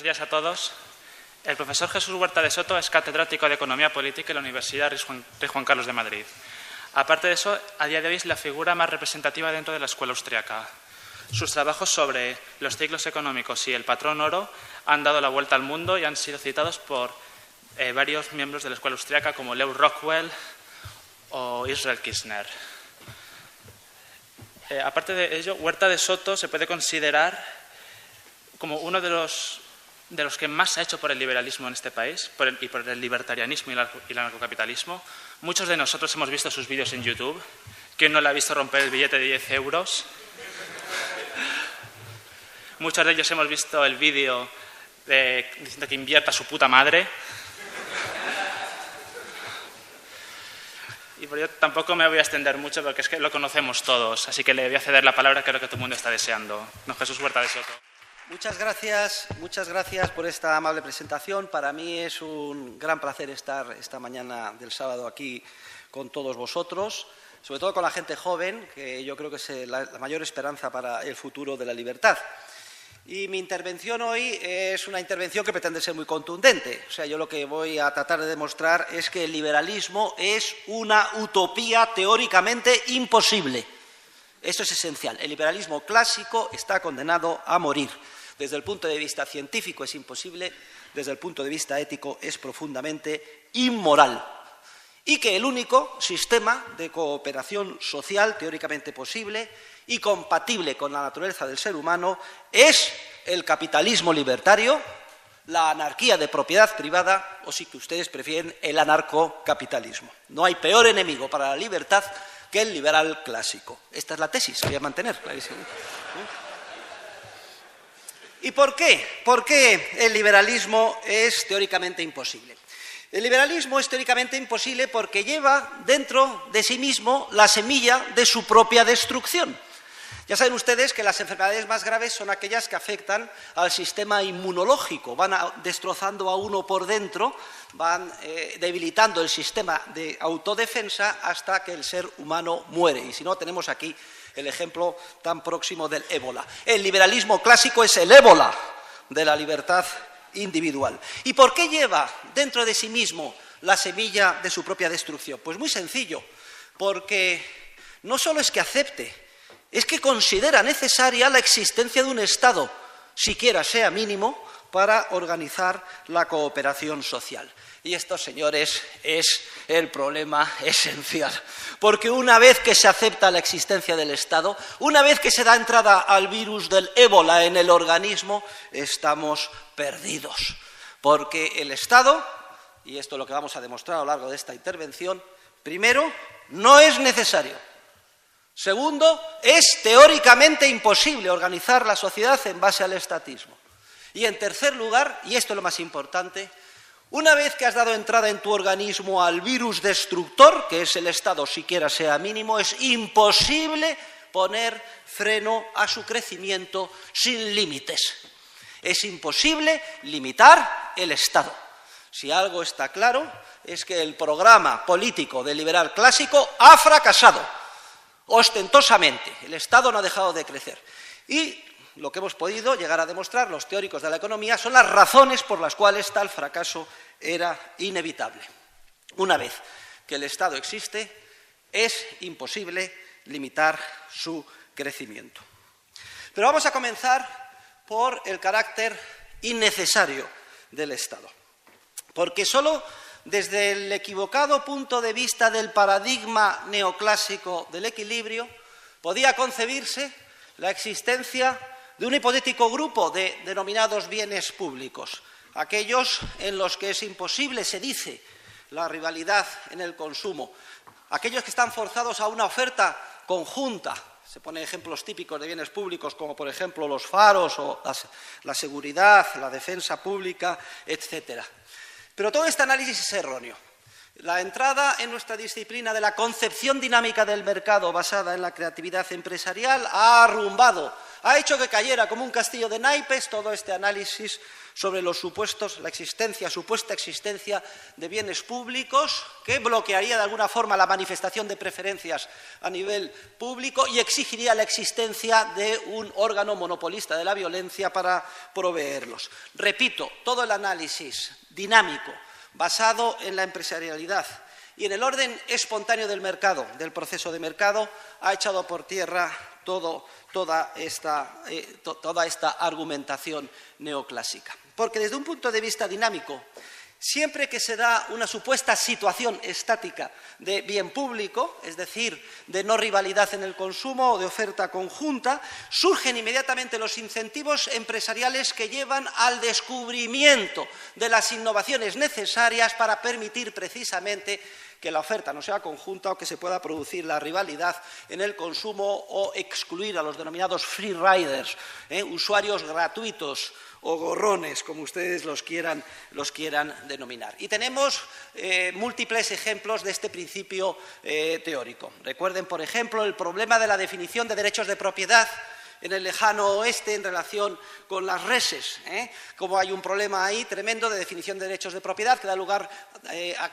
Buenos días a todos. El profesor Jesús Huerta de Soto es catedrático de Economía Política en la Universidad Rey Juan Carlos de Madrid. Aparte de eso, a día de hoy es la figura más representativa dentro de la escuela austriaca. Sus trabajos sobre los ciclos económicos y el patrón oro han dado la vuelta al mundo y han sido citados por varios miembros de la escuela austriaca como Lew Rockwell o Israel Kirzner. Aparte de ello, Huerta de Soto se puede considerar como uno de los que más ha hecho por el liberalismo en este país y por el libertarianismo y el anarcocapitalismo. Muchos de nosotros hemos visto sus vídeos en YouTube. ¿Quién no le ha visto romper el billete de 10 euros? Muchos de ellos hemos visto el vídeo diciendo que invierta su puta madre. Y por ello tampoco me voy a extender mucho porque es que lo conocemos todos. Así que le voy a ceder la palabra que creo que todo el mundo está deseando. Don Jesús Huerta de Soto. Muchas gracias por esta amable presentación. Para mí es un gran placer estar esta mañana del sábado aquí con todos vosotros, sobre todo con la gente joven, que yo creo que es la mayor esperanza para el futuro de la libertad. Y mi intervención hoy es una intervención que pretende ser muy contundente. O sea, yo lo que voy a tratar de demostrar es que el liberalismo es una utopía teóricamente imposible. Eso es esencial. El liberalismo clásico está condenado a morir. Desde el punto de vista científico es imposible, desde el punto de vista ético es profundamente inmoral. Y que el único sistema de cooperación social teóricamente posible y compatible con la naturaleza del ser humano es el capitalismo libertario, la anarquía de propiedad privada o, si ustedes prefieren, el anarcocapitalismo. No hay peor enemigo para la libertad que el liberal clásico. Esta es la tesis que voy a mantener, clarísimo. ¿Y por qué? ¿Por qué el liberalismo es teóricamente imposible? El liberalismo es teóricamente imposible porque lleva dentro de sí mismo la semilla de su propia destrucción. Ya saben ustedes que las enfermedades más graves son aquellas que afectan al sistema inmunológico, van destrozando a uno por dentro, van debilitando el sistema de autodefensa hasta que el ser humano muere. Y si no, tenemos aquí el ejemplo tan próximo del ébola. El liberalismo clásico es el ébola de la libertad individual. ¿Y por qué lleva dentro de sí mismo la semilla de su propia destrucción? Pues muy sencillo, porque no solo es que acepte, es que considera necesaria la existencia de un Estado, siquiera sea mínimo, para organizar la cooperación social. Y esto, señores, es el problema esencial. Porque una vez que se acepta la existencia del Estado, una vez que se da entrada al virus del ébola en el organismo, estamos perdidos. Porque el Estado, y esto es lo que vamos a demostrar a lo largo de esta intervención, primero, no es necesario. Segundo, es teóricamente imposible organizar la sociedad en base al estatismo. Y en tercer lugar, y esto es lo más importante, una vez que has dado entrada en tu organismo al virus destructor, que es el Estado siquiera sea mínimo, es imposible poner freno a su crecimiento sin límites. Es imposible limitar el Estado. Si algo está claro, es que el programa político del liberal clásico ha fracasado. Ostentosamente, el Estado no ha dejado de crecer. Y lo que hemos podido llegar a demostrar los teóricos de la economía son las razones por las cuales tal fracaso era inevitable. Una vez que el Estado existe, es imposible limitar su crecimiento. Pero vamos a comenzar por el carácter innecesario del Estado. Porque solo desde el equivocado punto de vista del paradigma neoclásico del equilibrio podía concebirse la existencia de un hipotético grupo de denominados bienes públicos, aquellos en los que es imposible, se dice, la rivalidad en el consumo, aquellos que están forzados a una oferta conjunta. Se ponen ejemplos típicos de bienes públicos como, por ejemplo, los faros o la seguridad, la defensa pública, etcétera. Pero todo este análisis es erróneo. La entrada en nuestra disciplina de la concepción dinámica del mercado basada en la creatividad empresarial ha arrumbado, ha hecho que cayera como un castillo de naipes todo este análisis sobre los supuestos, supuesta existencia de bienes públicos que bloquearía de alguna forma la manifestación de preferencias a nivel público y exigiría la existencia de un órgano monopolista de la violencia para proveerlos. Repito, todo el análisis dinámico basado en la empresarialidad y en el orden espontáneo del mercado, del proceso de mercado, ha echado por tierra toda esta argumentación neoclásica. Porque desde un punto de vista dinámico, siempre que se da una supuesta situación estática de bien público, es decir, de no rivalidad en el consumo o de oferta conjunta, surgen inmediatamente los incentivos empresariales que llevan al descubrimiento de las innovaciones necesarias para permitir precisamente que la oferta no sea conjunta o que se pueda producir la rivalidad en el consumo o excluir a los denominados free riders, usuarios gratuitos o gorrones, como ustedes los quieran denominar. Y tenemos múltiples ejemplos de este principio teórico. Recuerden, por ejemplo, el problema de la definición de derechos de propiedad en el lejano oeste en relación con las reses, como hay un problema ahí tremendo de definición de derechos de propiedad que da lugar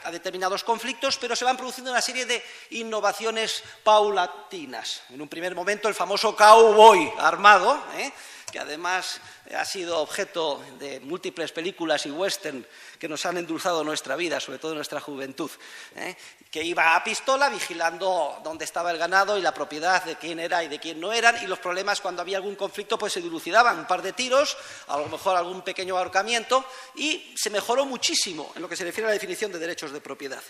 a determinados conflictos, pero se van produciendo una serie de innovaciones paulatinas. En un primer momento el famoso cowboy armado, que además ha sido objeto de múltiples películas y western que nos han endulzado nuestra vida, sobre todo nuestra juventud, que iba a pistola vigilando dónde estaba el ganado y la propiedad de quién era y de quién no eran, y los problemas cuando había algún conflicto pues se dilucidaban, un par de tiros, a lo mejor algún pequeño ahorcamiento, y se mejoró muchísimo en lo que se refiere a la definición de derechos de propiedad.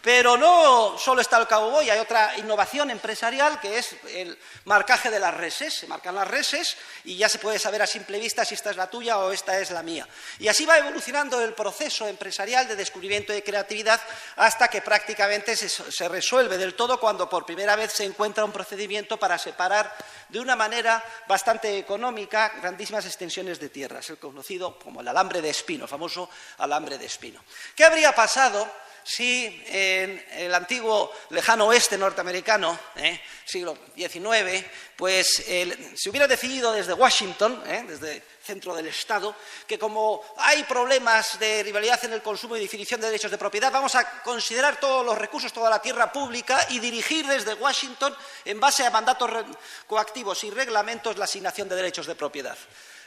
Pero no solo está el cowboy, hay otra innovación empresarial que es el marcaje de las reses. Se marcan las reses y ya se puede saber a simple vista si esta es la tuya o esta es la mía. Y así va evolucionando el proceso empresarial de descubrimiento de creatividad hasta que prácticamente se resuelve del todo cuando por primera vez se encuentra un procedimiento para separar de una manera bastante económica grandísimas extensiones de tierras, el conocido como el alambre de espino, el famoso alambre de espino. ¿Qué habría pasado si en el antiguo lejano oeste norteamericano, siglo XIX, pues se hubiera decidido desde Washington, desde el centro del Estado, que como hay problemas de rivalidad en el consumo y definición de derechos de propiedad, vamos a considerar todos los recursos, toda la tierra pública y dirigir desde Washington, en base a mandatos coactivos y reglamentos, la asignación de derechos de propiedad?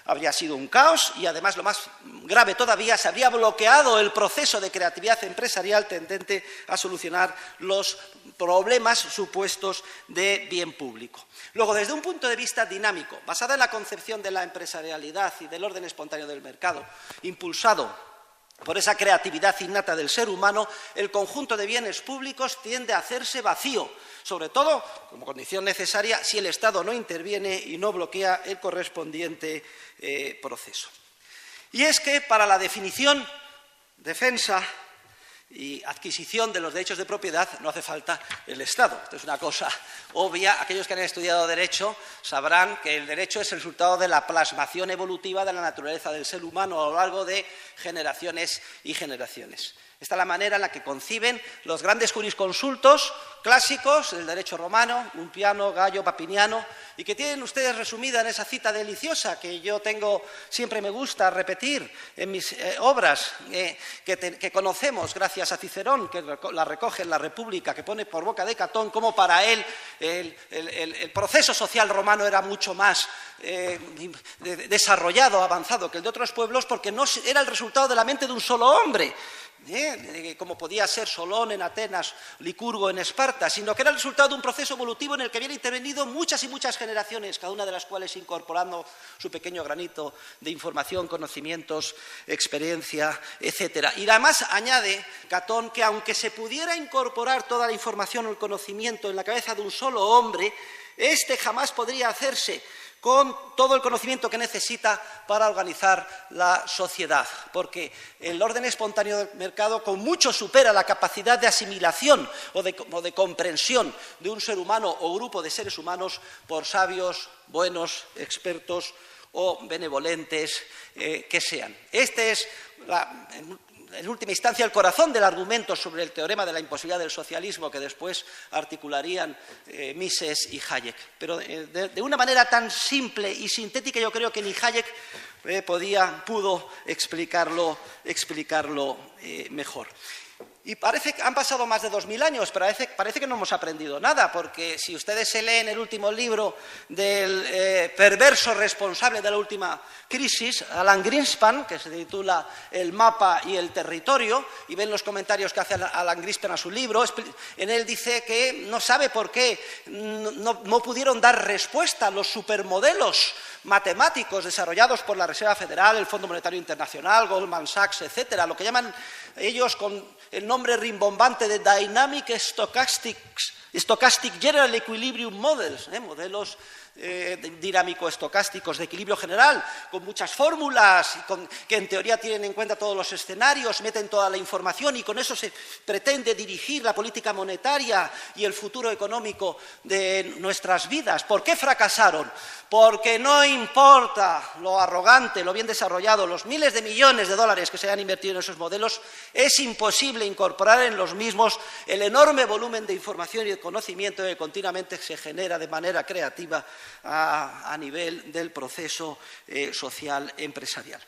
Habría sido un caos y, además, lo más grave todavía, se habría bloqueado el proceso de creatividad empresarial tendente a solucionar los problemas supuestos de bien público. Luego, desde un punto de vista dinámico, basada en la concepción de la empresarialidad y del orden espontáneo del mercado, impulsado por esa creatividad innata del ser humano, el conjunto de bienes públicos tiende a hacerse vacío, sobre todo como condición necesaria si el Estado no interviene y no bloquea el correspondiente proceso. Y es que para la definición, defensa y adquisición de los derechos de propiedad no hace falta el Estado. Esto es una cosa obvia. Aquellos que han estudiado Derecho sabrán que el derecho es el resultado de la plasmación evolutiva de la naturaleza del ser humano a lo largo de generaciones y generaciones. Esta es la manera en la que conciben los grandes jurisconsultos clásicos del derecho romano, Ulpiano, Gallo, Papiniano, y que tienen ustedes resumida en esa cita deliciosa que yo siempre me gusta repetir en mis obras, que conocemos gracias a Cicerón, que la recoge en la República, que pone por boca de Catón cómo para él el proceso social romano era mucho más desarrollado, avanzado que el de otros pueblos, porque no era el resultado de la mente de un solo hombre, como podía ser Solón en Atenas, Licurgo en Esparta, sino que era el resultado de un proceso evolutivo en el que habían intervenido muchas y muchas generaciones, cada una de las cuales incorporando su pequeño granito de información, conocimientos, experiencia, etc. Y además añade Catón que aunque se pudiera incorporar toda la información o el conocimiento en la cabeza de un solo hombre, este jamás podría hacerse con todo el conocimiento que necesita para organizar la sociedad, porque el orden espontáneo del mercado con mucho supera la capacidad de asimilación o de comprensión de un ser humano o grupo de seres humanos por sabios, buenos, expertos o benevolentes que sean. Este es en última instancia, el corazón del argumento sobre el teorema de la imposibilidad del socialismo que después articularían Mises y Hayek. Pero de una manera tan simple y sintética, yo creo que ni Hayek pudo explicarlo mejor. Y parece que han pasado más de 2000 años, pero parece que no hemos aprendido nada, porque si ustedes se leen el último libro del perverso responsable de la última crisis, Alan Greenspan, que se titula El mapa y el territorio, y ven los comentarios que hace Alan Greenspan a su libro, en él dice que no sabe por qué no pudieron dar respuesta a los supermodelos matemáticos desarrollados por la Reserva Federal, el Fondo Monetario Internacional, Goldman Sachs, etcétera, lo que llaman ellos con el nombre rimbombante de Dynamic Stochastic General Equilibrium Models, modelos dinámico-estocásticos de equilibrio general, con muchas fórmulas, que en teoría tienen en cuenta todos los escenarios, meten toda la información y con eso se pretende dirigir la política monetaria y el futuro económico de nuestras vidas. ¿Por qué fracasaron? Porque no importa lo arrogante, lo bien desarrollado, los miles de millones de dólares que se han invertido en esos modelos, es imposible incorporar en los mismos el enorme volumen de información y de conocimiento que continuamente se genera de manera creativa a nivel del proceso social empresarial.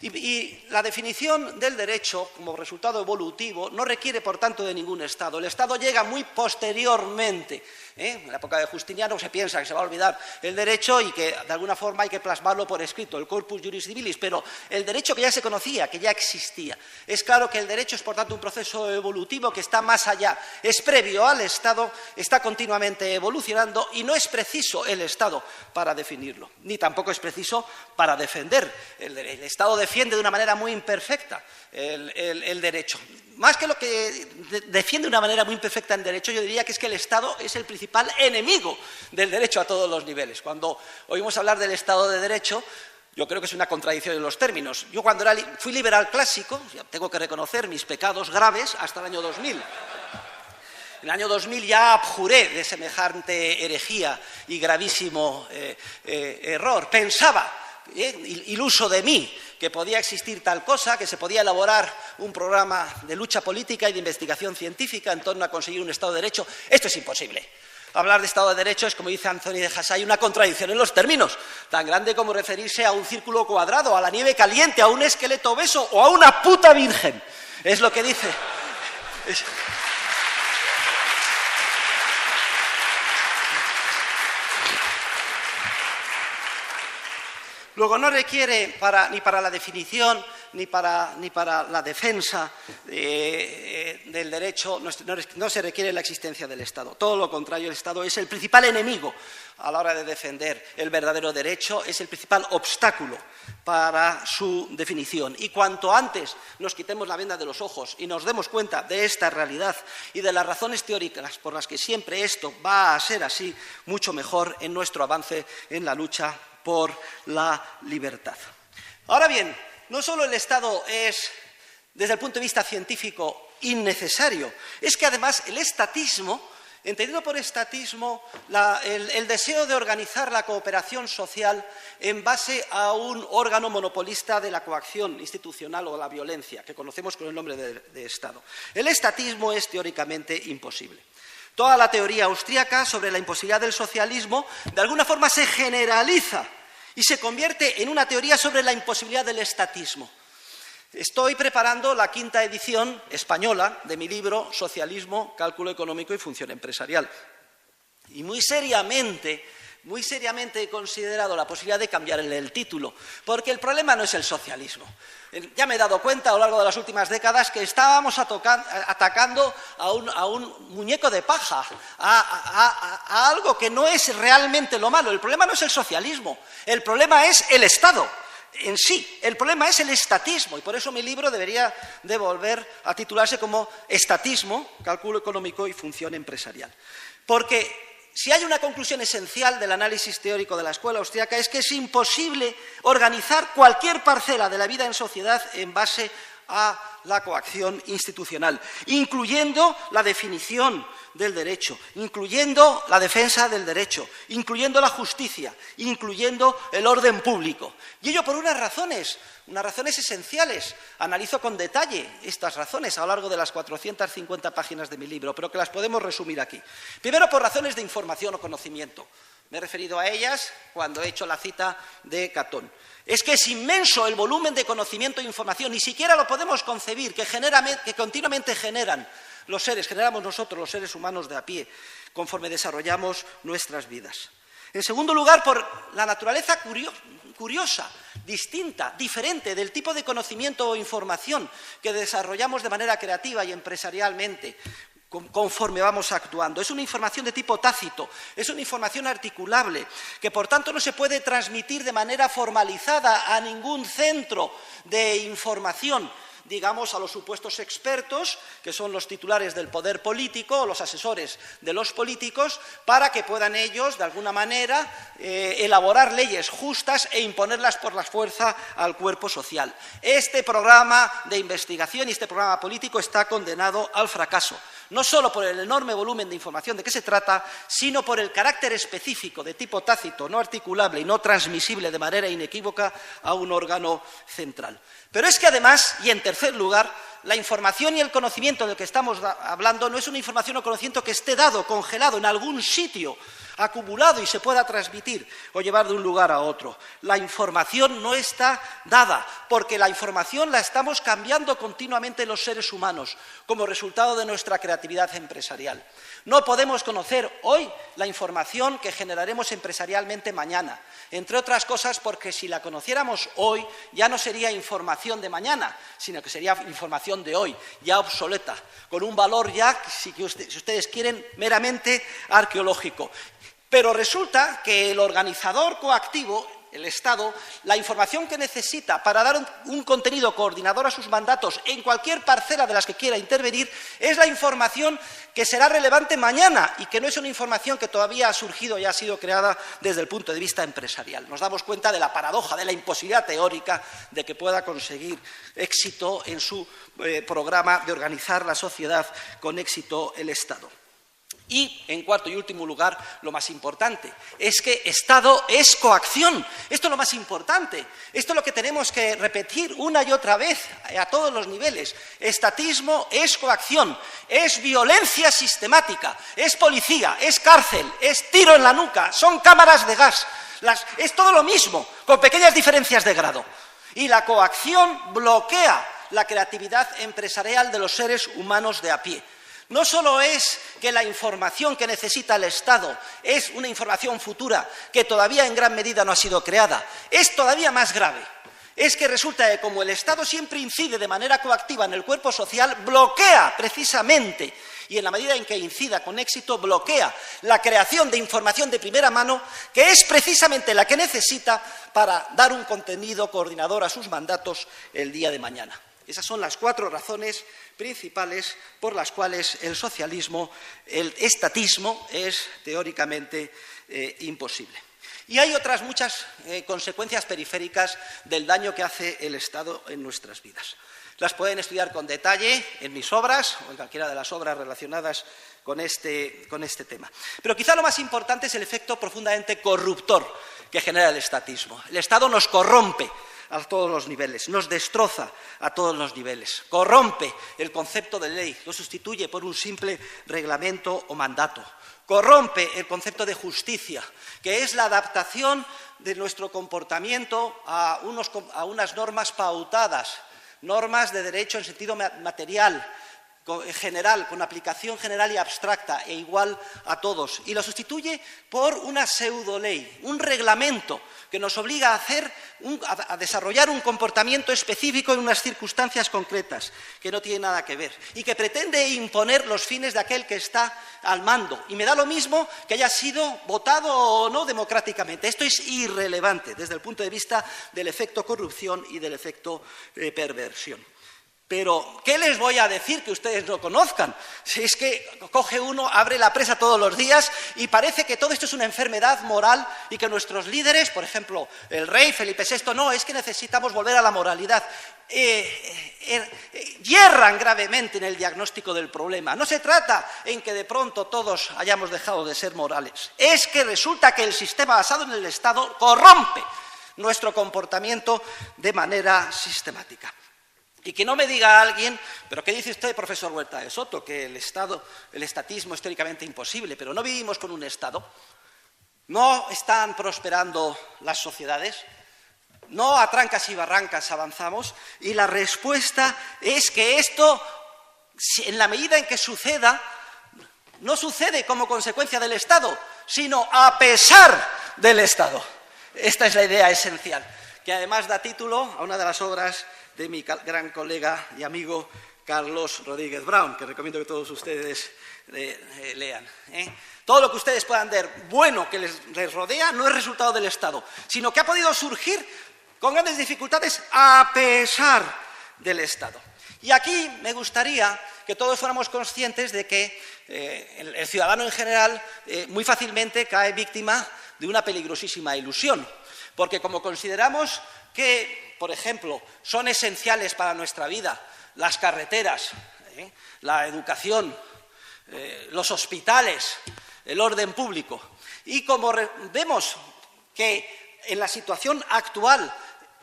Y la definición del derecho como resultado evolutivo no requiere, por tanto, de ningún Estado. El Estado llega muy posteriormente. En la época de Justiniano se piensa que se va a olvidar el derecho y que de alguna forma hay que plasmarlo por escrito, el corpus juris civilis, pero el derecho que ya se conocía, que ya existía. Es claro que el derecho es, por tanto, un proceso evolutivo que está más allá, es previo al Estado, está continuamente evolucionando y no es preciso el Estado para definirlo, ni tampoco es preciso para defender el derecho. El Estado defiende de una manera muy imperfecta el derecho. Más que lo que defiende de una manera muy imperfecta el derecho, yo diría que es que el Estado es el principal enemigo del derecho a todos los niveles. Cuando oímos hablar del Estado de Derecho, yo creo que es una contradicción en los términos. Yo cuando fui liberal clásico, tengo que reconocer mis pecados graves hasta el año 2000. En el año 2000 ya abjuré de semejante herejía y gravísimo error. Pensaba, iluso de mí, que podía existir tal cosa, que se podía elaborar un programa de lucha política y de investigación científica en torno a conseguir un Estado de Derecho. Esto es imposible. Hablar de Estado de Derecho es, como dice Anthony de Hassay, una contradicción en los términos, tan grande como referirse a un círculo cuadrado, a la nieve caliente, a un esqueleto obeso o a una puta virgen. Es lo que dice. Luego, no requiere ni para la definición ni para la defensa del derecho, no se requiere la existencia del Estado. Todo lo contrario, el Estado es el principal enemigo a la hora de defender el verdadero derecho, es el principal obstáculo para su definición. Y cuanto antes nos quitemos la venda de los ojos y nos demos cuenta de esta realidad y de las razones teóricas por las que siempre esto va a ser así, mucho mejor en nuestro avance en la lucha por la libertad. Ahora bien, no solo el Estado es, desde el punto de vista científico, innecesario, es que además el estatismo, entendido por estatismo el deseo de organizar la cooperación social en base a un órgano monopolista de la coacción institucional o la violencia, que conocemos con el nombre de Estado. El estatismo es teóricamente imposible. Toda la teoría austríaca sobre la imposibilidad del socialismo de alguna forma se generaliza y se convierte en una teoría sobre la imposibilidad del estatismo. Estoy preparando la 5ª edición española de mi libro Socialismo, Cálculo Económico y Función Empresarial. Y muy seriamente he considerado la posibilidad de cambiarle el título, porque el problema no es el socialismo. Ya me he dado cuenta a lo largo de las últimas décadas que estábamos atacando a un muñeco de paja, a algo que no es realmente lo malo. El problema no es el socialismo, el problema es el Estado en sí, el problema es el estatismo, y por eso mi libro debería de volver a titularse como Estatismo, Cálculo Económico y Función Empresarial. Porque si hay una conclusión esencial del análisis teórico de la escuela austríaca es que es imposible organizar cualquier parcela de la vida en sociedad en base a la coacción institucional, incluyendo la definición del derecho, incluyendo la defensa del derecho, incluyendo la justicia, incluyendo el orden público. Y ello por unas razones esenciales. Analizo con detalle estas razones a lo largo de las 450 páginas de mi libro, pero que las podemos resumir aquí. Primero, por razones de información o conocimiento. Me he referido a ellas cuando he hecho la cita de Catón. Es que es inmenso el volumen de conocimiento e información, ni siquiera lo podemos concebir, que continuamente generamos nosotros, los seres humanos de a pie, conforme desarrollamos nuestras vidas. En segundo lugar, por la naturaleza curiosa, distinta, diferente del tipo de conocimiento o información que desarrollamos de manera creativa y empresarialmente, conforme vamos actuando. Es una información de tipo tácito, es una información articulable, que por tanto no se puede transmitir de manera formalizada a ningún centro de información, digamos, a los supuestos expertos, que son los titulares del poder político o los asesores de los políticos, para que puedan ellos, de alguna manera, elaborar leyes justas e imponerlas por la fuerza al cuerpo social. Este programa de investigación y este programa político está condenado al fracaso, no solo por el enorme volumen de información de que se trata, sino por el carácter específico de tipo tácito, no articulable y no transmisible de manera inequívoca a un órgano central. Pero es que además, y en tercer lugar, la información y el conocimiento del que estamos hablando no es una información o conocimiento que esté dado, congelado en algún sitio, acumulado y se pueda transmitir o llevar de un lugar a otro. La información no está dada, porque la información la estamos cambiando continuamente los seres humanos como resultado de nuestra creatividad empresarial. No podemos conocer hoy la información que generaremos empresarialmente mañana, entre otras cosas porque si la conociéramos hoy ya no sería información de mañana, sino que sería información de hoy, ya obsoleta, con un valor ya, si ustedes quieren, meramente arqueológico. Pero resulta que el organizador coactivo, el Estado, la información que necesita para dar un contenido coordinador a sus mandatos en cualquier parcela de las que quiera intervenir, es la información que será relevante mañana y que no es una información que todavía ha surgido y ha sido creada desde el punto de vista empresarial. Nos damos cuenta de la paradoja, de la imposibilidad teórica de que pueda conseguir éxito en su programa de organizar la sociedad con éxito el Estado. Y, en cuarto y último lugar, lo más importante, es que Estado es coacción. Esto es lo más importante. Esto es lo que tenemos que repetir una y otra vez a todos los niveles. Estatismo es coacción, es violencia sistemática, es policía, es cárcel, es tiro en la nuca, son cámaras de gas. Es todo lo mismo, con pequeñas diferencias de grado. Y la coacción bloquea la creatividad empresarial de los seres humanos de a pie. No solo es que la información que necesita el Estado es una información futura que todavía en gran medida no ha sido creada, es todavía más grave. Es que resulta que como el Estado siempre incide de manera coactiva en el cuerpo social, bloquea precisamente, y en la medida en que incida con éxito, bloquea la creación de información de primera mano, que es precisamente la que necesita para dar un contenido coordinador a sus mandatos el día de mañana. Esas son las 4 razones principales por las cuales el socialismo, el estatismo, es teóricamente imposible. Y hay otras muchas consecuencias periféricas del daño que hace el Estado en nuestras vidas. Las pueden estudiar con detalle en mis obras o en cualquiera de las obras relacionadas con este tema. Pero quizá lo más importante es el efecto profundamente corruptor que genera el estatismo. El Estado nos corrompe a todos los niveles, nos destroza a todos los niveles, corrompe el concepto de ley, lo sustituye por un simple reglamento o mandato, corrompe el concepto de justicia, que es la adaptación de nuestro comportamiento a unas normas pautadas, normas de derecho en sentido material, general, con aplicación general y abstracta e igual a todos, y lo sustituye por una pseudoley, un reglamento que nos obliga a desarrollar un comportamiento específico en unas circunstancias concretas que no tiene nada que ver y que pretende imponer los fines de aquel que está al mando. Y me da lo mismo que haya sido votado o no democráticamente. Esto es irrelevante desde el punto de vista del efecto corrupción y del efecto perversión. Pero, ¿qué les voy a decir que ustedes no conozcan? Si es que coge uno, abre la prensa todos los días y parece que todo esto es una enfermedad moral y que nuestros líderes, por ejemplo, el rey Felipe VI, no, es que necesitamos volver a la moralidad. Yerran gravemente en el diagnóstico del problema. No se trata en que de pronto todos hayamos dejado de ser morales. Es que resulta que el sistema basado en el Estado corrompe nuestro comportamiento de manera sistemática. Y que no me diga alguien, pero ¿qué dice usted, profesor Huerta de Soto? Que el estatismo es teóricamente imposible, pero ¿no vivimos con un Estado? ¿No están prosperando las sociedades? ¿No a trancas y barrancas avanzamos? Y la respuesta es que esto, en la medida en que suceda, no sucede como consecuencia del Estado, sino a pesar del Estado. Esta es la idea esencial, que además da título a una de las obras de mi gran colega y amigo Carlos Rodríguez Brown, que recomiendo que todos ustedes lean. Todo lo que ustedes puedan ver bueno que les rodea no es resultado del Estado, sino que ha podido surgir con grandes dificultades a pesar del Estado. Y aquí me gustaría que todos fuéramos conscientes de que el ciudadano en general muy fácilmente cae víctima de una peligrosísima ilusión, porque como consideramos que, por ejemplo, son esenciales para nuestra vida las carreteras, la educación, los hospitales, el orden público, y como vemos que en la situación actual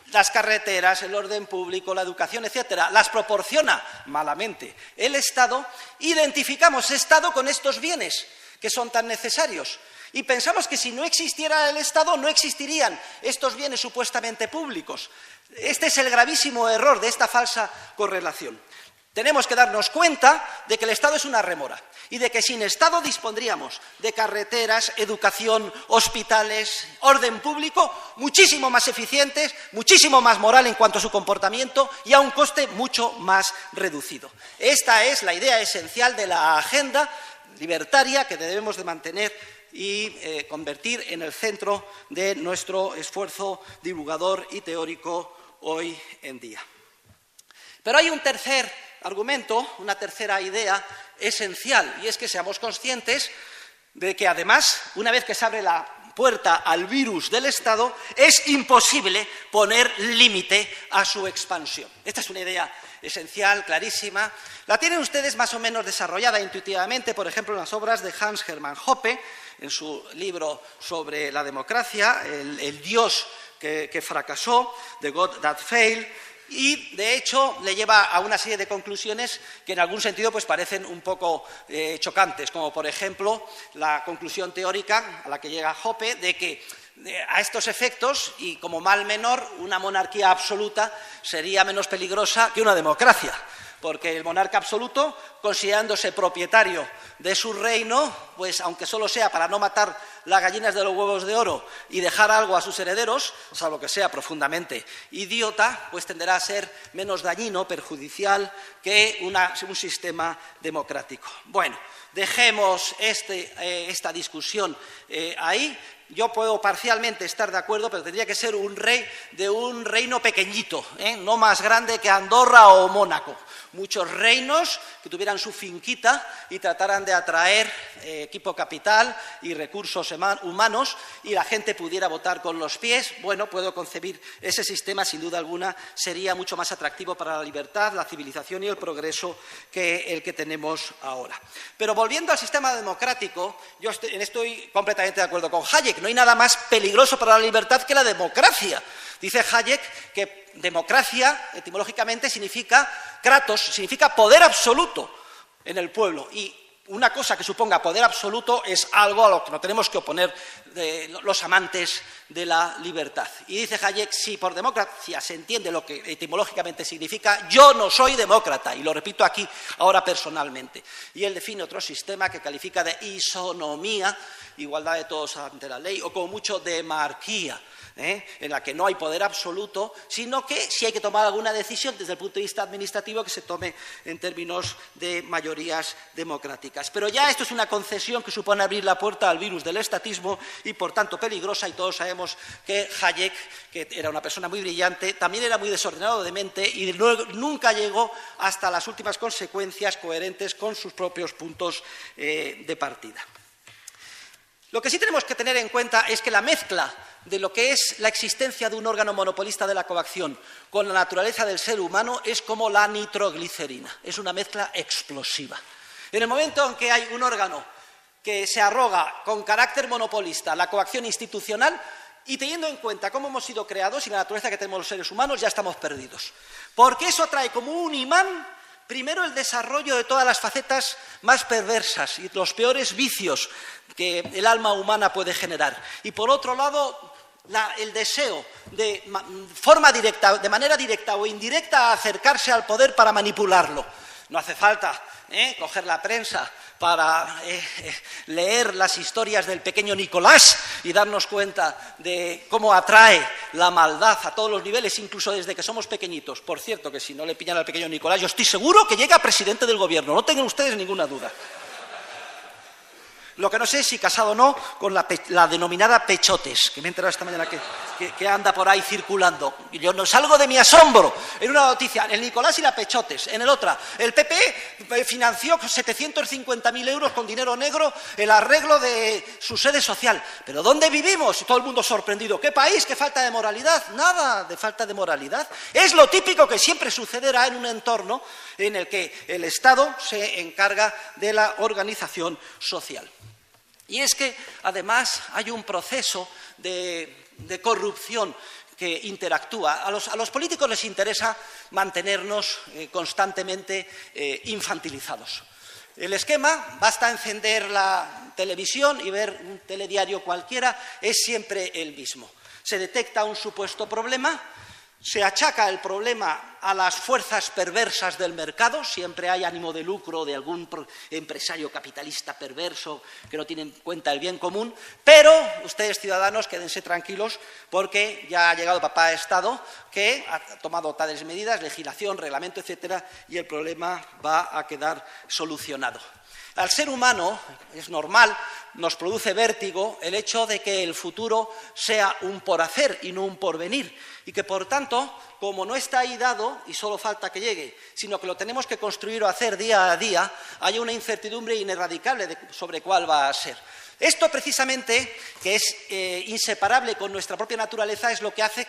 las carreteras, el orden público, la educación, etcétera, las proporciona malamente el Estado, identificamos Estado con estos bienes que son tan necesarios. Y pensamos que si no existiera el Estado no existirían estos bienes supuestamente públicos. Este es el gravísimo error de esta falsa correlación. Tenemos que darnos cuenta de que el Estado es una rémora y de que sin Estado dispondríamos de carreteras, educación, hospitales, orden público muchísimo más eficientes, muchísimo más moral en cuanto a su comportamiento y a un coste mucho más reducido. Esta es la idea esencial de la agenda libertaria que debemos de mantener y convertir en el centro de nuestro esfuerzo divulgador y teórico hoy en día. Pero hay un tercer argumento, una tercera idea esencial, y es que seamos conscientes de que además, una vez que se abre la puerta al virus del Estado, es imposible poner límite a su expansión. Esta es una idea esencial, clarísima. La tienen ustedes más o menos desarrollada intuitivamente, por ejemplo, en las obras de Hans Hermann Hoppe, en su libro sobre la democracia, el Dios que fracasó, The God That Failed, y de hecho le lleva a una serie de conclusiones que en algún sentido pues parecen un poco chocantes, como por ejemplo la conclusión teórica a la que llega Hoppe de que a estos efectos y como mal menor una monarquía absoluta sería menos peligrosa que una democracia, porque el monarca absoluto, considerándose propietario de su reino, pues aunque solo sea para no matar las gallinas de los huevos de oro y dejar algo a sus herederos, salvo que sea profundamente idiota, pues tenderá a ser menos dañino, perjudicial que un sistema democrático. Bueno, dejemos esta discusión ahí. Yo puedo parcialmente estar de acuerdo, pero tendría que ser un rey de un reino pequeñito, no más grande que Andorra o Mónaco. Muchos reinos que tuvieran su finquita y trataran de atraer equipo capital y recursos humanos y la gente pudiera votar con los pies. Bueno, puedo concebir ese sistema, sin duda alguna, sería mucho más atractivo para la libertad, la civilización y el progreso que el que tenemos ahora. Pero volviendo al sistema democrático, yo estoy completamente de acuerdo con Hayek. No hay nada más peligroso para la libertad que la democracia. Dice Hayek que democracia, etimológicamente, significa kratos, significa poder absoluto en el pueblo. Y una cosa que suponga poder absoluto es algo a lo que no tenemos que oponer los amantes de la libertad. Y dice Hayek, si por democracia se entiende lo que etimológicamente significa, yo no soy demócrata, y lo repito aquí ahora personalmente. Y él define otro sistema que califica de isonomía, igualdad de todos ante la ley, o como mucho demarquía, en la que no hay poder absoluto, sino que si hay que tomar alguna decisión desde el punto de vista administrativo que se tome en términos de mayorías democráticas. Pero ya esto es una concesión que supone abrir la puerta al virus del estatismo y por tanto peligrosa, y todos sabemos que Hayek, que era una persona muy brillante, también era muy desordenado de mente y nunca llegó hasta las últimas consecuencias coherentes con sus propios puntos de partida. Lo que sí tenemos que tener en cuenta es que la mezcla de lo que es la existencia de un órgano monopolista de la coacción con la naturaleza del ser humano es como la nitroglicerina, es una mezcla explosiva. En el momento en que hay un órgano que se arroga con carácter monopolista la coacción institucional, y teniendo en cuenta cómo hemos sido creados y la naturaleza que tenemos los seres humanos, ya estamos perdidos. Porque eso trae como un imán, primero, el desarrollo de todas las facetas más perversas y los peores vicios que el alma humana puede generar. Y por otro lado, el deseo de manera directa o indirecta, acercarse al poder para manipularlo. No hace falta coger la prensa para leer las historias del pequeño Nicolás y darnos cuenta de cómo atrae la maldad a todos los niveles, incluso desde que somos pequeñitos. Por cierto, que si no le pillan al pequeño Nicolás, yo estoy seguro que llega a presidente del gobierno, no tengan ustedes ninguna duda. Lo que no sé es si casado o no con la denominada Pechotes, que me he enterado esta mañana que anda por ahí circulando. Y yo no salgo de mi asombro. En una noticia, el Nicolás y la Pechotes. En el otra, el PP financió con 750.000 euros con dinero negro el arreglo de su sede social. ¿Pero dónde vivimos? Y todo el mundo sorprendido. ¿Qué país? ¿Qué falta de moralidad? Nada de falta de moralidad. Es lo típico que siempre sucederá en un entorno en el que el Estado se encarga de la organización social. Y es que, además, hay un proceso de corrupción que interactúa. A los políticos les interesa mantenernos constantemente infantilizados. El esquema, basta encender la televisión y ver un telediario cualquiera, es siempre el mismo. Se detecta un supuesto problema, se achaca el problema a las fuerzas perversas del mercado, siempre hay ánimo de lucro de algún empresario capitalista perverso que no tiene en cuenta el bien común, pero ustedes, ciudadanos, quédense tranquilos porque ya ha llegado papá Estado que ha tomado tales medidas, legislación, reglamento, etcétera, y el problema va a quedar solucionado. Al ser humano, es normal, nos produce vértigo el hecho de que el futuro sea un por hacer y no un porvenir, y que, por tanto, como no está ahí dado y solo falta que llegue, sino que lo tenemos que construir o hacer día a día, hay una incertidumbre ineradicable sobre cuál va a ser. Esto, precisamente, que es inseparable con nuestra propia naturaleza, es lo que hace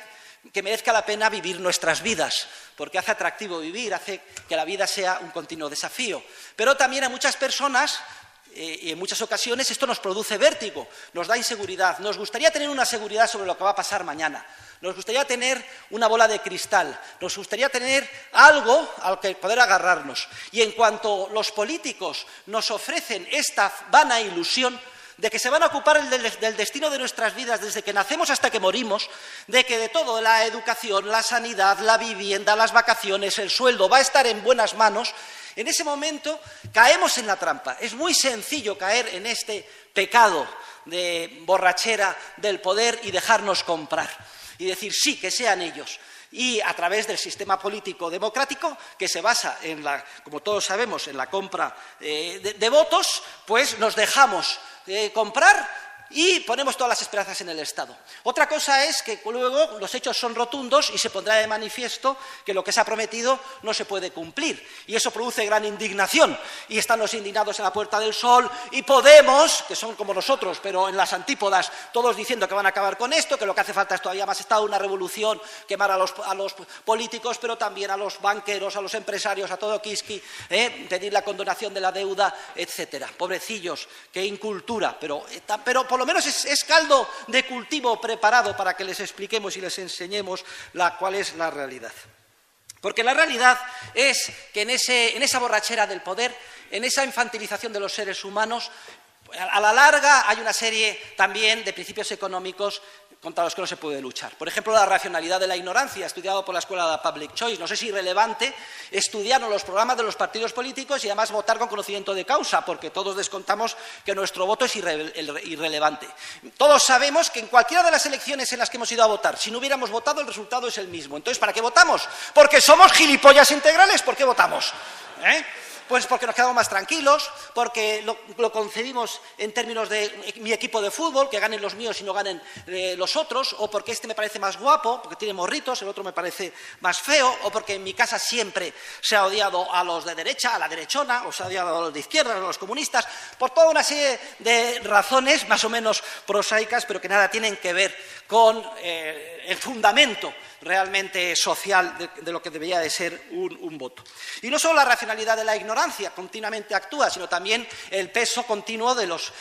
que merezca la pena vivir nuestras vidas, porque hace atractivo vivir, hace que la vida sea un continuo desafío. Pero también a muchas personas, y en muchas ocasiones, esto nos produce vértigo, nos da inseguridad. Nos gustaría tener una seguridad sobre lo que va a pasar mañana, nos gustaría tener una bola de cristal, nos gustaría tener algo al que poder agarrarnos. Y en cuanto los políticos nos ofrecen esta vana ilusión de que se van a ocupar del destino de nuestras vidas desde que nacemos hasta que morimos, de que de todo, la educación, la sanidad, la vivienda, las vacaciones, el sueldo, va a estar en buenas manos, en ese momento caemos en la trampa. Es muy sencillo caer en este pecado de borrachera del poder y dejarnos comprar y decir sí, que sean ellos. Y a través del sistema político democrático, que se basa en como todos sabemos, en la compra de votos, pues nos dejamos comprar y ponemos todas las esperanzas en el Estado. Otra cosa es que luego los hechos son rotundos y se pondrá de manifiesto que lo que se ha prometido no se puede cumplir. Y eso produce gran indignación. Y están los indignados en la Puerta del Sol y Podemos, que son como nosotros, pero en las antípodas, todos diciendo que van a acabar con esto, que lo que hace falta es todavía más Estado, una revolución, quemar a los políticos, pero también a los banqueros, a los empresarios, a todo Kiski, pedir la condonación de la deuda, etcétera. Pobrecillos, qué incultura, pero por lo menos es caldo de cultivo preparado para que les expliquemos y les enseñemos cuál es la realidad. Porque la realidad es que en esa borrachera del poder, en esa infantilización de los seres humanos, a la larga hay una serie también de principios económicos contra los que no se puede luchar. Por ejemplo, la racionalidad de la ignorancia, estudiado por la Escuela de Public Choice. No sé si es irrelevante estudiar los programas de los partidos políticos y además votar con conocimiento de causa, porque todos descontamos que nuestro voto es irrelevante. Todos sabemos que en cualquiera de las elecciones en las que hemos ido a votar, si no hubiéramos votado, el resultado es el mismo. Entonces, ¿para qué votamos? Porque somos gilipollas integrales. ¿Por qué votamos? Pues porque nos quedamos más tranquilos, porque lo concebimos en términos de mi equipo de fútbol, que ganen los míos y no ganen los otros, o porque este me parece más guapo, porque tiene morritos, el otro me parece más feo, o porque en mi casa siempre se ha odiado a los de derecha, a la derechona, o se ha odiado a los de izquierda, a los comunistas, por toda una serie de razones más o menos prosaicas, pero que nada tienen que ver con el fundamento realmente social de lo que debería de ser un voto. Y no solo la racionalidad de la ignorancia continuamente actúa, sino también el peso continuo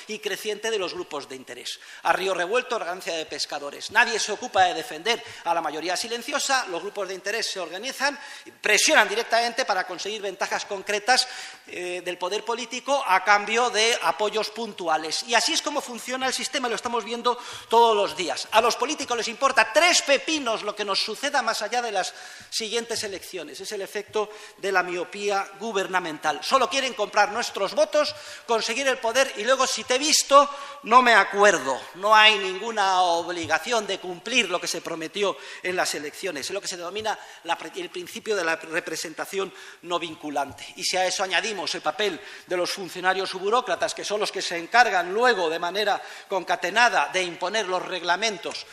y creciente de los grupos de interés. A río revuelto, ganancia de pescadores. Nadie se ocupa de defender a la mayoría silenciosa, los grupos de interés se organizan, presionan directamente para conseguir ventajas concretas del poder político a cambio de apoyos puntuales. Y así es como funciona el sistema, y lo estamos viendo todos los días. A los políticos les importa 3 pepinos lo que nos suceda más allá de las siguientes elecciones. Es el efecto de la miopía gubernamental. Solo quieren comprar nuestros votos, conseguir el poder y luego, si te he visto, no me acuerdo. No hay ninguna obligación de cumplir lo que se prometió en las elecciones. Es lo que se denomina el principio de la representación no vinculante. Y si a eso añadimos el papel de los funcionarios o burócratas, que son los que se encargan luego de manera concatenada de imponer los reglamentos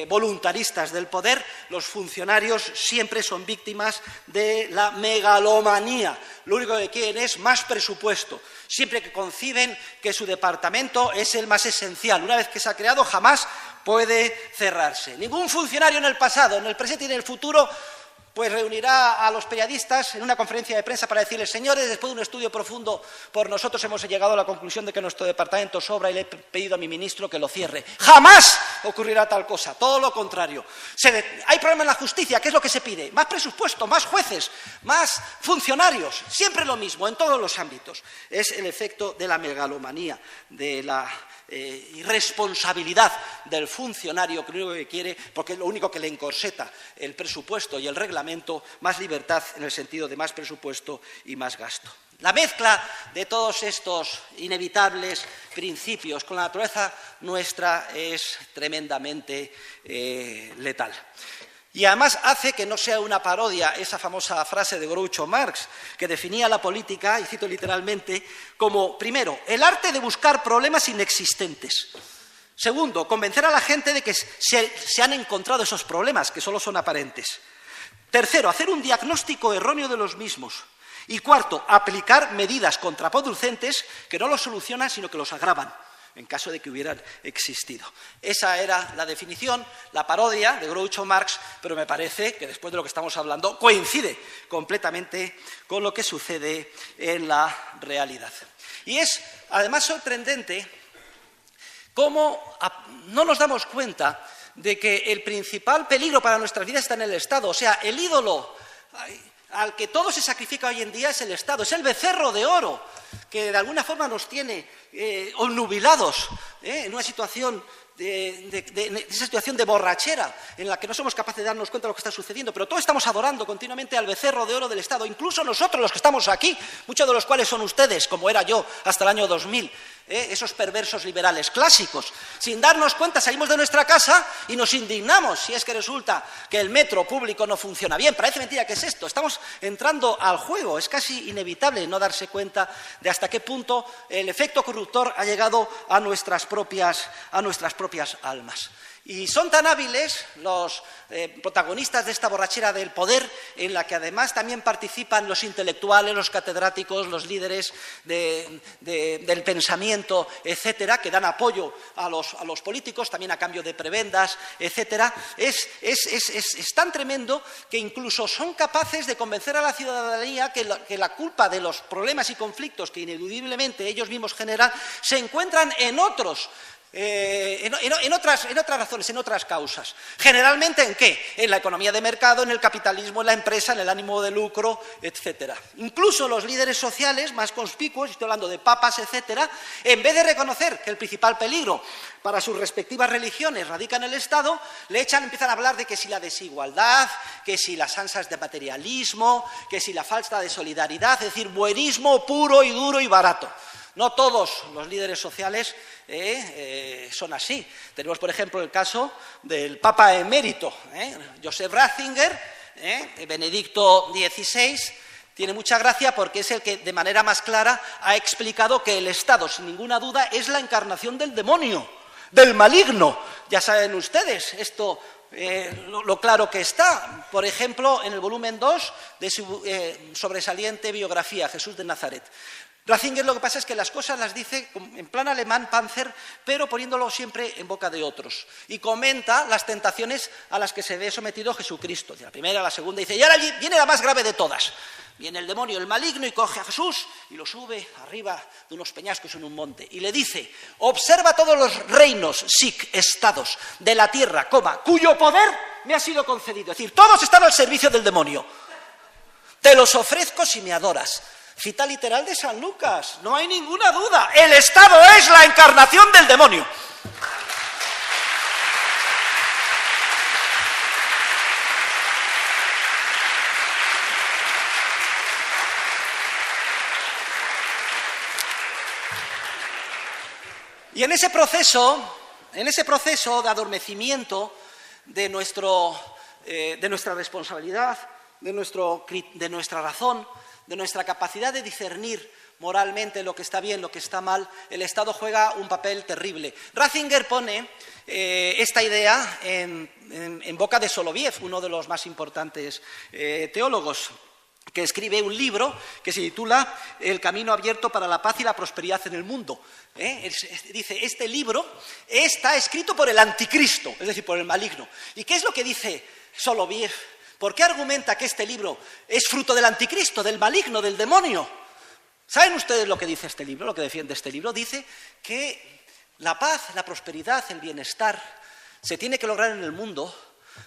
voluntaristas del poder, los funcionarios siempre son víctimas de la megalomanía. Lo único que quieren es más presupuesto, siempre que conciben que su departamento es el más esencial. Una vez que se ha creado, jamás puede cerrarse. Ningún funcionario en el pasado, en el presente y en el futuro pues reunirá a los periodistas en una conferencia de prensa para decirles: señores, después de un estudio profundo por nosotros hemos llegado a la conclusión de que nuestro departamento sobra y le he pedido a mi ministro que lo cierre. ¡Jamás ocurrirá tal cosa! Todo lo contrario. Hay problema en la justicia. ¿Qué es lo que se pide? Más presupuesto, más jueces, más funcionarios. Siempre lo mismo, en todos los ámbitos. Es el efecto de la megalomanía, de la irresponsabilidad del funcionario, que lo único que quiere, porque es lo único que le encorseta el presupuesto y el reglamento, más libertad en el sentido de más presupuesto y más gasto. La mezcla de todos estos inevitables principios con la naturaleza nuestra es tremendamente letal. Y además hace que no sea una parodia esa famosa frase de Groucho Marx, que definía la política, y cito literalmente, como, primero, el arte de buscar problemas inexistentes. Segundo, convencer a la gente de que se han encontrado esos problemas, que solo son aparentes. Tercero, hacer un diagnóstico erróneo de los mismos. Y cuarto, aplicar medidas contraproducentes que no los solucionan, sino que los agravan, en caso de que hubieran existido. Esa era la definición, la parodia de Groucho Marx, pero me parece que después de lo que estamos hablando coincide completamente con lo que sucede en la realidad. Y es además sorprendente cómo no nos damos cuenta de que el principal peligro para nuestras vidas está en el Estado. O sea, el ídolo al que todo se sacrifica hoy en día es el Estado, es el becerro de oro que de alguna forma nos tiene obnubilados en una situación esa situación de borrachera en la que no somos capaces de darnos cuenta de lo que está sucediendo, pero todos estamos adorando continuamente al becerro de oro del Estado, incluso nosotros los que estamos aquí, muchos de los cuales son ustedes, como era yo hasta el año 2000, esos perversos liberales clásicos. Sin darnos cuenta salimos de nuestra casa y nos indignamos si es que resulta que el metro público no funciona bien. Parece mentira que es esto, estamos entrando al juego, es casi inevitable no darse cuenta de hasta qué punto el efecto corruptor ha llegado a nuestras propias almas. Y son tan hábiles los protagonistas de esta borrachera del poder, en la que además también participan los intelectuales, los catedráticos, los líderes del pensamiento, etcétera, que dan apoyo a los políticos, también a cambio de prebendas, etcétera. Es tan tremendo que incluso son capaces de convencer a la ciudadanía que la culpa de los problemas y conflictos que ineludiblemente ellos mismos generan se encuentran en otros. En otras razones, en otras causas. ¿Generalmente en qué? En la economía de mercado, en el capitalismo, en la empresa, en el ánimo de lucro, etcétera. Incluso los líderes sociales más conspicuos, estoy hablando de papas, etcétera, en vez de reconocer que el principal peligro para sus respectivas religiones radica en el Estado, empiezan a hablar de que si la desigualdad, que si las ansias de materialismo, que si la falta de solidaridad, es decir, buenismo puro y duro y barato. No todos los líderes sociales son así. Tenemos, por ejemplo, el caso del Papa emérito, Joseph Ratzinger, Benedicto XVI, Tiene mucha gracia porque es el que de manera más clara ha explicado que el Estado, sin ninguna duda, es la encarnación del demonio, del maligno. Ya saben ustedes esto, lo claro que está. Por ejemplo, en el volumen 2 de su sobresaliente biografía, Jesús de Nazaret. Ratzinger lo que pasa es que las cosas las dice en plan alemán, Panzer, pero poniéndolo siempre en boca de otros. Y comenta las tentaciones a las que se ve sometido Jesucristo. La primera, la segunda, dice, y ahora viene la más grave de todas. Viene el demonio, el maligno, y coge a Jesús y lo sube arriba de unos peñascos en un monte. Y le dice, observa todos los reinos, estados de la tierra, cuyo poder me ha sido concedido. Es decir, todos están al servicio del demonio. Te los ofrezco si me adoras. Cita literal de San Lucas, no hay ninguna duda. El Estado es la encarnación del demonio. Y en ese proceso de adormecimiento de nuestra responsabilidad, de nuestra razón, de nuestra capacidad de discernir moralmente lo que está bien, lo que está mal, el Estado juega un papel terrible. Ratzinger pone esta idea en boca de Soloviev, uno de los más importantes teólogos, que escribe un libro que se titula El camino abierto para la paz y la prosperidad en el mundo. Dice, este libro está escrito por el anticristo, es decir, por el maligno. ¿Y qué es lo que dice Soloviev? ¿Por qué argumenta que este libro es fruto del anticristo, del maligno, del demonio? ¿Saben ustedes lo que dice este libro, lo que defiende este libro? Dice que la paz, la prosperidad, el bienestar se tiene que lograr en el mundo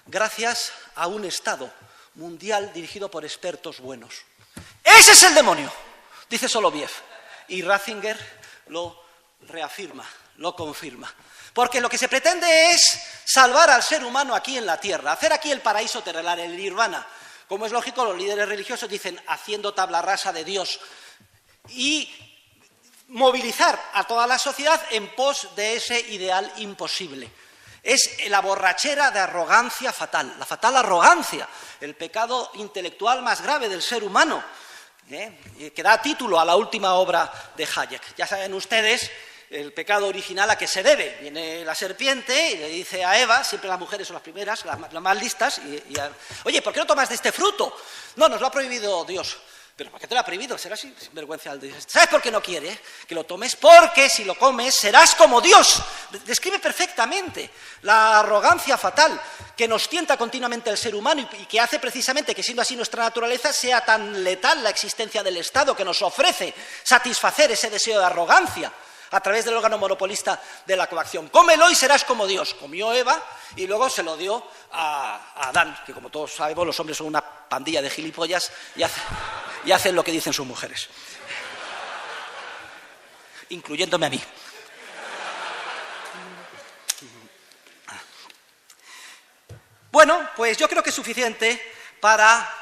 gracias a un Estado mundial dirigido por expertos buenos. ¡Ese es el demonio!, dice Soloviev. Y Ratzinger lo reafirma, lo confirma. Porque lo que se pretende es salvar al ser humano aquí en la tierra, hacer aquí el paraíso terrenal, el nirvana. Como es lógico, los líderes religiosos dicen haciendo tabla rasa de Dios y movilizar a toda la sociedad en pos de ese ideal imposible. Es la borrachera de arrogancia fatal, la fatal arrogancia, el pecado intelectual más grave del ser humano, que da título a la última obra de Hayek. Ya saben ustedes el pecado original a que se debe. Viene la serpiente y le dice a Eva, siempre las mujeres son las primeras, las más listas, oye, ¿por qué no tomas de este fruto? No, nos lo ha prohibido Dios. ¿Pero por qué te lo ha prohibido? Serás sinvergüenza. ¿Sabes por qué no quiere que lo tomes? Porque si lo comes serás como Dios. Describe perfectamente la arrogancia fatal que nos tienta continuamente el ser humano y que hace precisamente que, siendo así nuestra naturaleza, sea tan letal la existencia del Estado, que nos ofrece satisfacer ese deseo de arrogancia a través del órgano monopolista de la coacción. Cómelo y serás como Dios. Comió Eva y luego se lo dio a Adán, que como todos sabemos los hombres son una pandilla de gilipollas y hacen lo que dicen sus mujeres, incluyéndome a mí. Bueno, pues yo creo que es suficiente para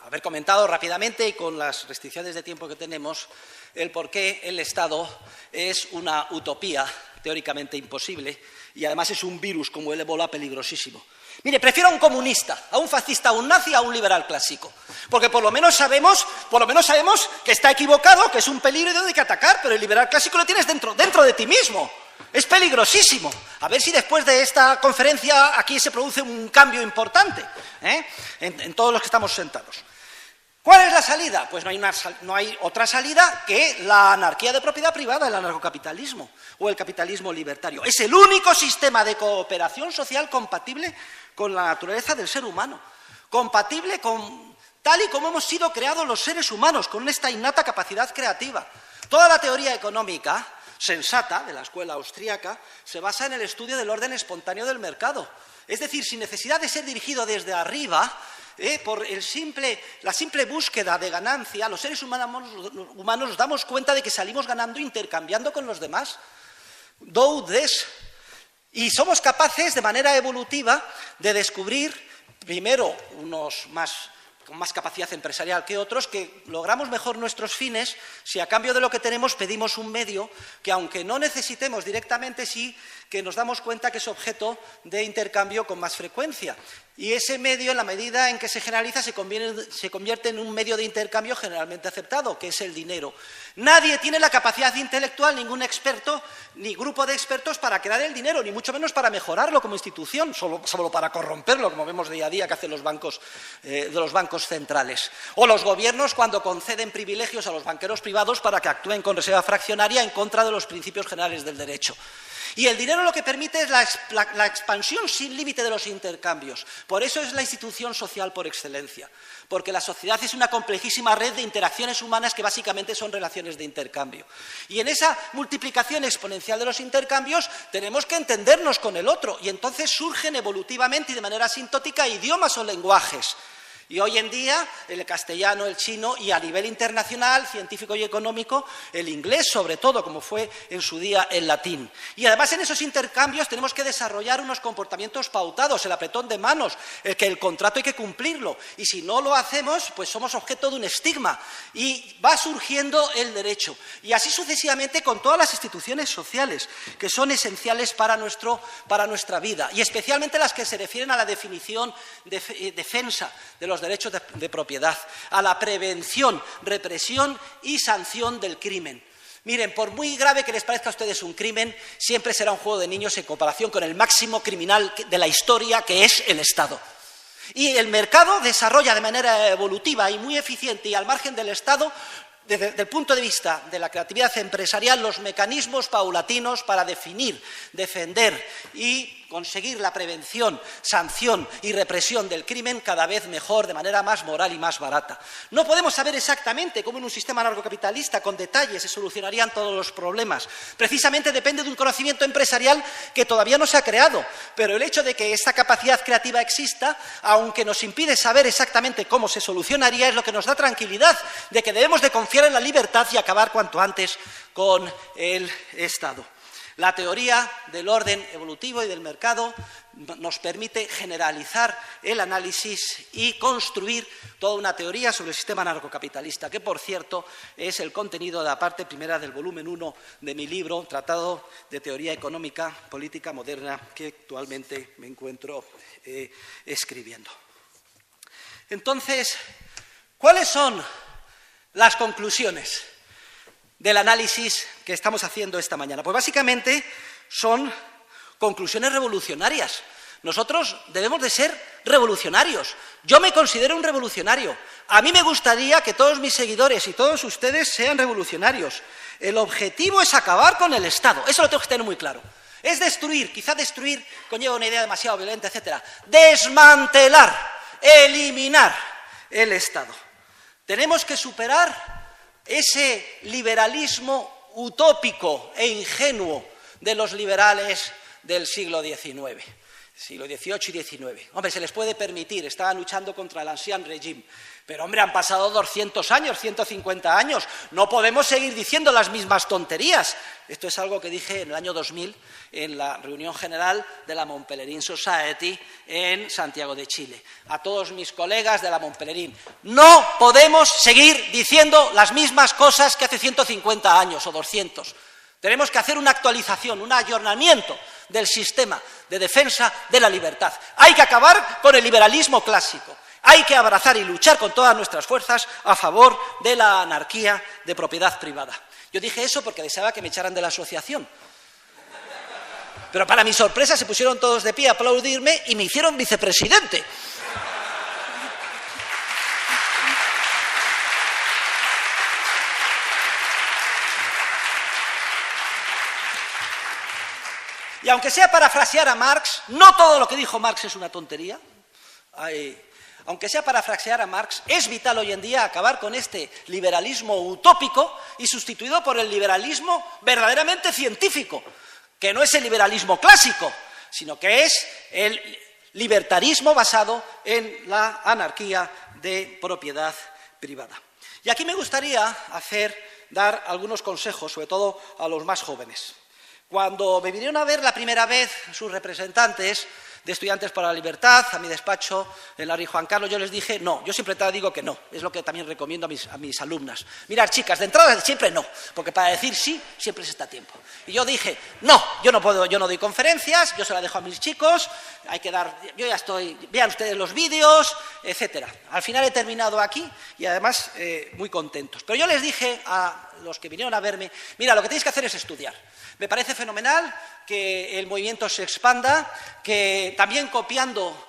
haber comentado rápidamente y con las restricciones de tiempo que tenemos el por qué el Estado es una utopía teóricamente imposible y además es un virus como el ébola peligrosísimo. Mire, prefiero a un comunista, a un fascista, a un nazi, a un liberal clásico, porque por lo menos sabemos que está equivocado, que es un peligro y no hay que atacar, pero el liberal clásico lo tienes dentro de ti mismo. Es peligrosísimo. A ver si después de esta conferencia aquí se produce un cambio importante en todos los que estamos sentados. ¿Cuál es la salida? Pues no hay otra salida que la anarquía de propiedad privada, el anarcocapitalismo o el capitalismo libertario. Es el único sistema de cooperación social compatible con la naturaleza del ser humano, compatible con tal y como hemos sido creados los seres humanos, con esta innata capacidad creativa. Toda la teoría económica sensata de la escuela austríaca se basa en el estudio del orden espontáneo del mercado. Es decir, sin necesidad de ser dirigido desde arriba, por la simple búsqueda de ganancia, los seres humanos nos damos cuenta de que salimos ganando intercambiando con los demás. Y somos capaces de manera evolutiva de descubrir primero unos más con más capacidad empresarial que otros, que logramos mejor nuestros fines si a cambio de lo que tenemos pedimos un medio que, aunque no necesitemos directamente, sí que nos damos cuenta que es objeto de intercambio con más frecuencia. Y ese medio, en la medida en que se generaliza, se convierte en un medio de intercambio generalmente aceptado, que es el dinero. Nadie tiene la capacidad intelectual, ningún experto, ni grupo de expertos, para crear el dinero, ni mucho menos para mejorarlo como institución, solo para corromperlo, como vemos día a día que hacen los bancos centrales. O los gobiernos cuando conceden privilegios a los banqueros privados para que actúen con reserva fraccionaria en contra de los principios generales del derecho. Y el dinero lo que permite es la expansión sin límite de los intercambios. Por eso es la institución social por excelencia, porque la sociedad es una complejísima red de interacciones humanas que básicamente son relaciones de intercambio. Y en esa multiplicación exponencial de los intercambios tenemos que entendernos con el otro, y entonces surgen evolutivamente y de manera asintótica idiomas o lenguajes. Y hoy en día el castellano, el chino y a nivel internacional, científico y económico, el inglés sobre todo, como fue en su día el latín. Y además en esos intercambios tenemos que desarrollar unos comportamientos pautados, el apretón de manos, el que el contrato hay que cumplirlo. Y si no lo hacemos, pues somos objeto de un estigma. Y va surgiendo el derecho. Y así sucesivamente con todas las instituciones sociales, que son esenciales para nuestra vida. Y especialmente las que se refieren a la definición, defensa de los derechos de propiedad, a la prevención, represión y sanción del crimen. Miren, por muy grave que les parezca a ustedes un crimen, siempre será un juego de niños en comparación con el máximo criminal de la historia, que es el Estado. Y el mercado desarrolla de manera evolutiva y muy eficiente y al margen del Estado, desde el punto de vista de la creatividad empresarial, los mecanismos paulatinos para definir, defender y conseguir la prevención, sanción y represión del crimen cada vez mejor, de manera más moral y más barata. No podemos saber exactamente cómo en un sistema anarcocapitalista con detalles se solucionarían todos los problemas. Precisamente depende de un conocimiento empresarial que todavía no se ha creado, pero el hecho de que esta capacidad creativa exista, aunque nos impide saber exactamente cómo se solucionaría, es lo que nos da tranquilidad de que debemos de confiar en la libertad y acabar cuanto antes con el Estado. La teoría del orden evolutivo y del mercado nos permite generalizar el análisis y construir toda una teoría sobre el sistema anarcocapitalista, que, por cierto, es el contenido de la parte primera del volumen 1 de mi libro, Tratado de Teoría Económica Política Moderna, que actualmente me encuentro escribiendo. Entonces, ¿cuáles son las conclusiones del análisis que estamos haciendo esta mañana? Pues básicamente son conclusiones revolucionarias. Nosotros debemos de ser revolucionarios. Yo me considero un revolucionario. A mí me gustaría que todos mis seguidores y todos ustedes sean revolucionarios. El objetivo es acabar con el Estado. Eso lo tengo que tener muy claro. Es destruir, quizá destruir conlleva una idea demasiado violenta, etcétera. Desmantelar, eliminar el Estado. Tenemos que superar ese liberalismo utópico e ingenuo de los liberales del siglo XIX, siglo XVIII y XIX. Hombre, se les puede permitir, estaban luchando contra el ancien régime, pero hombre, han pasado 200 años, 150 años, no podemos seguir diciendo las mismas tonterías. Esto es algo que dije en el año 2000 en la reunión general de la Mont Pelerin Society en Santiago de Chile. A todos mis colegas de la Mont Pelerin, no podemos seguir diciendo las mismas cosas que hace 150 años o 200. Tenemos que hacer una actualización, un ayornamiento del sistema de defensa de la libertad. Hay que acabar con el liberalismo clásico. Hay que abrazar y luchar con todas nuestras fuerzas a favor de la anarquía de propiedad privada. Yo dije eso porque deseaba que me echaran de la asociación. Pero para mi sorpresa se pusieron todos de pie a aplaudirme y me hicieron vicepresidente. Y aunque sea parafrasear a Marx, no todo lo que dijo Marx es una tontería. Aunque sea parafrasear a Marx, es vital hoy en día acabar con este liberalismo utópico y sustituido por el liberalismo verdaderamente científico, que no es el liberalismo clásico, sino que es el libertarismo basado en la anarquía de propiedad privada. Y aquí me gustaría dar algunos consejos, sobre todo a los más jóvenes. Cuando me vinieron a ver la primera vez sus representantes, de Estudiantes para la Libertad, a mi despacho en la Rey Juan Carlos, yo les dije no, yo siempre te digo que no, es lo que también recomiendo a mis alumnas. Mirad, chicas, de entrada siempre no, porque para decir sí siempre se está a tiempo. Y yo dije, no, yo no puedo, yo no doy conferencias, yo se la dejo a mis chicos, hay que dar, yo ya estoy, vean ustedes los vídeos, etcétera. Al final he terminado aquí y además muy contentos. Pero yo les dije a los que vinieron a verme, mira, lo que tenéis que hacer es estudiar. Me parece fenomenal que el movimiento se expanda, que también copiando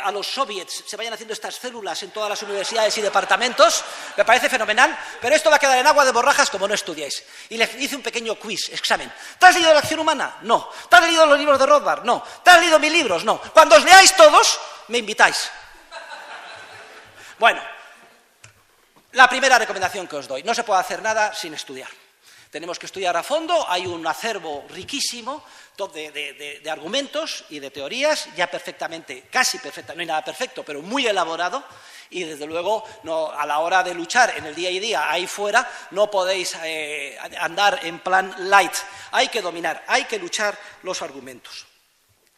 a los soviets se vayan haciendo estas células en todas las universidades y departamentos, me parece fenomenal, pero esto va a quedar en agua de borrajas como no estudiéis. Y les hice un pequeño quiz, examen. ¿Te has leído La acción humana? No. ¿Te has leído los libros de Rothbard? No. ¿Te has leído mis libros? No. Cuando os leáis todos, me invitáis. Bueno, la primera recomendación que os doy, no se puede hacer nada sin estudiar. Tenemos que estudiar a fondo, hay un acervo riquísimo de argumentos y de teorías, ya perfectamente, casi perfecta, no hay nada perfecto, pero muy elaborado, y desde luego no, a la hora de luchar en el día a día ahí fuera no podéis andar en plan light, hay que dominar, hay que luchar los argumentos.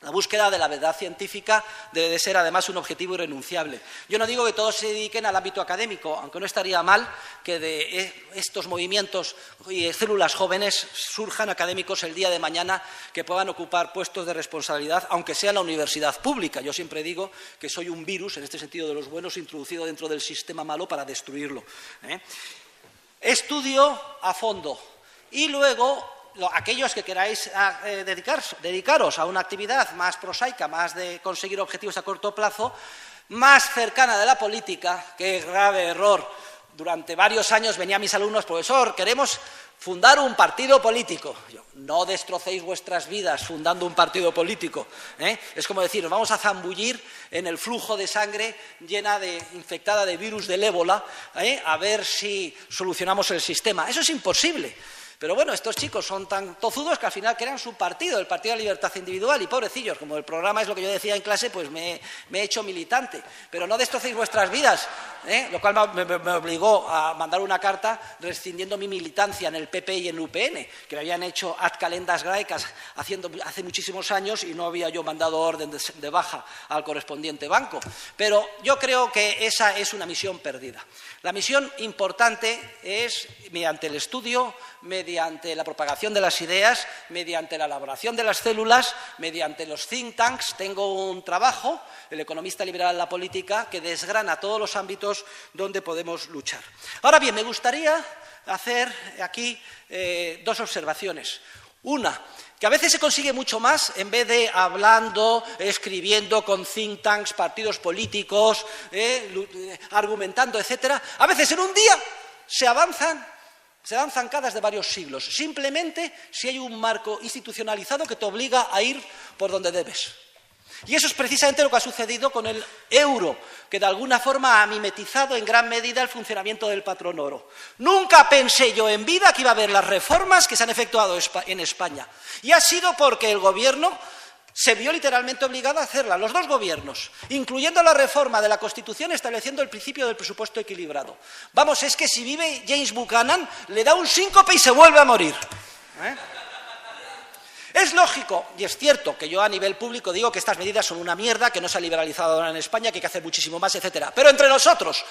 La búsqueda de la verdad científica debe de ser, además, un objetivo irrenunciable. Yo no digo que todos se dediquen al ámbito académico, aunque no estaría mal que de estos movimientos y células jóvenes surjan académicos el día de mañana que puedan ocupar puestos de responsabilidad, aunque sea en la universidad pública. Yo siempre digo que soy un virus, en este sentido de los buenos, introducido dentro del sistema malo para destruirlo. Estudio a fondo y luego aquellos que queráis dedicaros a una actividad más prosaica, más de conseguir objetivos a corto plazo, más cercana de la política, qué grave error. Durante varios años venía a mis alumnos, profesor, queremos fundar un partido político. Yo, no destrocéis vuestras vidas fundando un partido político. Es como decir, nos vamos a zambullir en el flujo de sangre infectada de virus del ébola, a ver si solucionamos el sistema. Eso es imposible. Pero bueno, estos chicos son tan tozudos que al final crean su partido, el Partido de la Libertad Individual, y pobrecillos, como el programa es lo que yo decía en clase, pues me he hecho militante. Pero no destrocéis vuestras vidas, lo cual me obligó a mandar una carta rescindiendo mi militancia en el PP y en el UPN, que me habían hecho ad calendas graecas hace muchísimos años y no había yo mandado orden de baja al correspondiente banco. Pero yo creo que esa es una misión perdida. La misión importante es, mediante el estudio, mediante la propagación de las ideas, mediante la elaboración de las células, mediante los think tanks. Tengo un trabajo, El economista liberal en la política, que desgrana todos los ámbitos donde podemos luchar. Ahora bien, me gustaría hacer aquí dos observaciones. Una, que a veces se consigue mucho más en vez de hablando, escribiendo con think tanks, partidos políticos, argumentando, etcétera. A veces en un día se dan zancadas de varios siglos, simplemente si hay un marco institucionalizado que te obliga a ir por donde debes. Y eso es precisamente lo que ha sucedido con el euro, que de alguna forma ha mimetizado en gran medida el funcionamiento del patrón oro. Nunca pensé yo en vida que iba a haber las reformas que se han efectuado en España. Y ha sido porque el gobierno se vio literalmente obligado a hacerlas, los dos gobiernos, incluyendo la reforma de la Constitución estableciendo el principio del presupuesto equilibrado. Vamos, es que si vive James Buchanan, le da un síncope y se vuelve a morir. Es lógico, y es cierto, que yo a nivel público digo que estas medidas son una mierda, que no se ha liberalizado ahora en España, que hay que hacer muchísimo más, etcétera. Pero entre nosotros,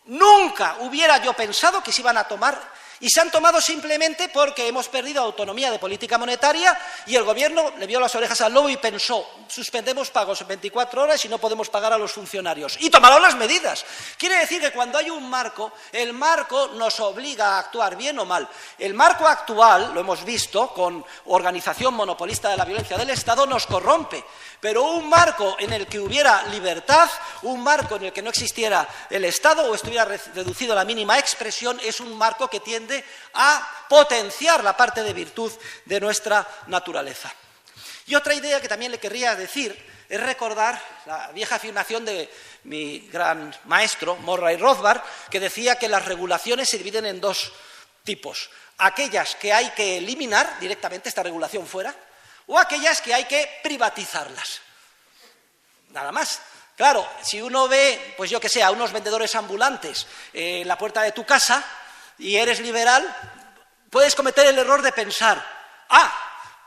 nunca hubiera yo pensado que se iban a tomar, y se han tomado simplemente porque hemos perdido autonomía de política monetaria y el gobierno le vio las orejas al lobo y pensó, suspendemos pagos en 24 horas y no podemos pagar a los funcionarios. Y tomaron las medidas. Quiere decir que cuando hay un marco, el marco nos obliga a actuar bien o mal. El marco actual, lo hemos visto, con organización monopolista de la violencia del Estado, nos corrompe. Pero un marco en el que hubiera libertad, un marco en el que no existiera el Estado o estuviera reducido a la mínima expresión, es un marco que tiende a potenciar la parte de virtud de nuestra naturaleza. Y otra idea que también le querría decir es recordar la vieja afirmación de mi gran maestro, Murray Rothbard, que decía que las regulaciones se dividen en dos tipos. Aquellas que hay que eliminar directamente, esta regulación fuera, o aquellas que hay que privatizarlas. Nada más. Claro, si uno ve, pues yo que sé, a unos vendedores ambulantes en la puerta de tu casa y eres liberal, puedes cometer el error de pensar,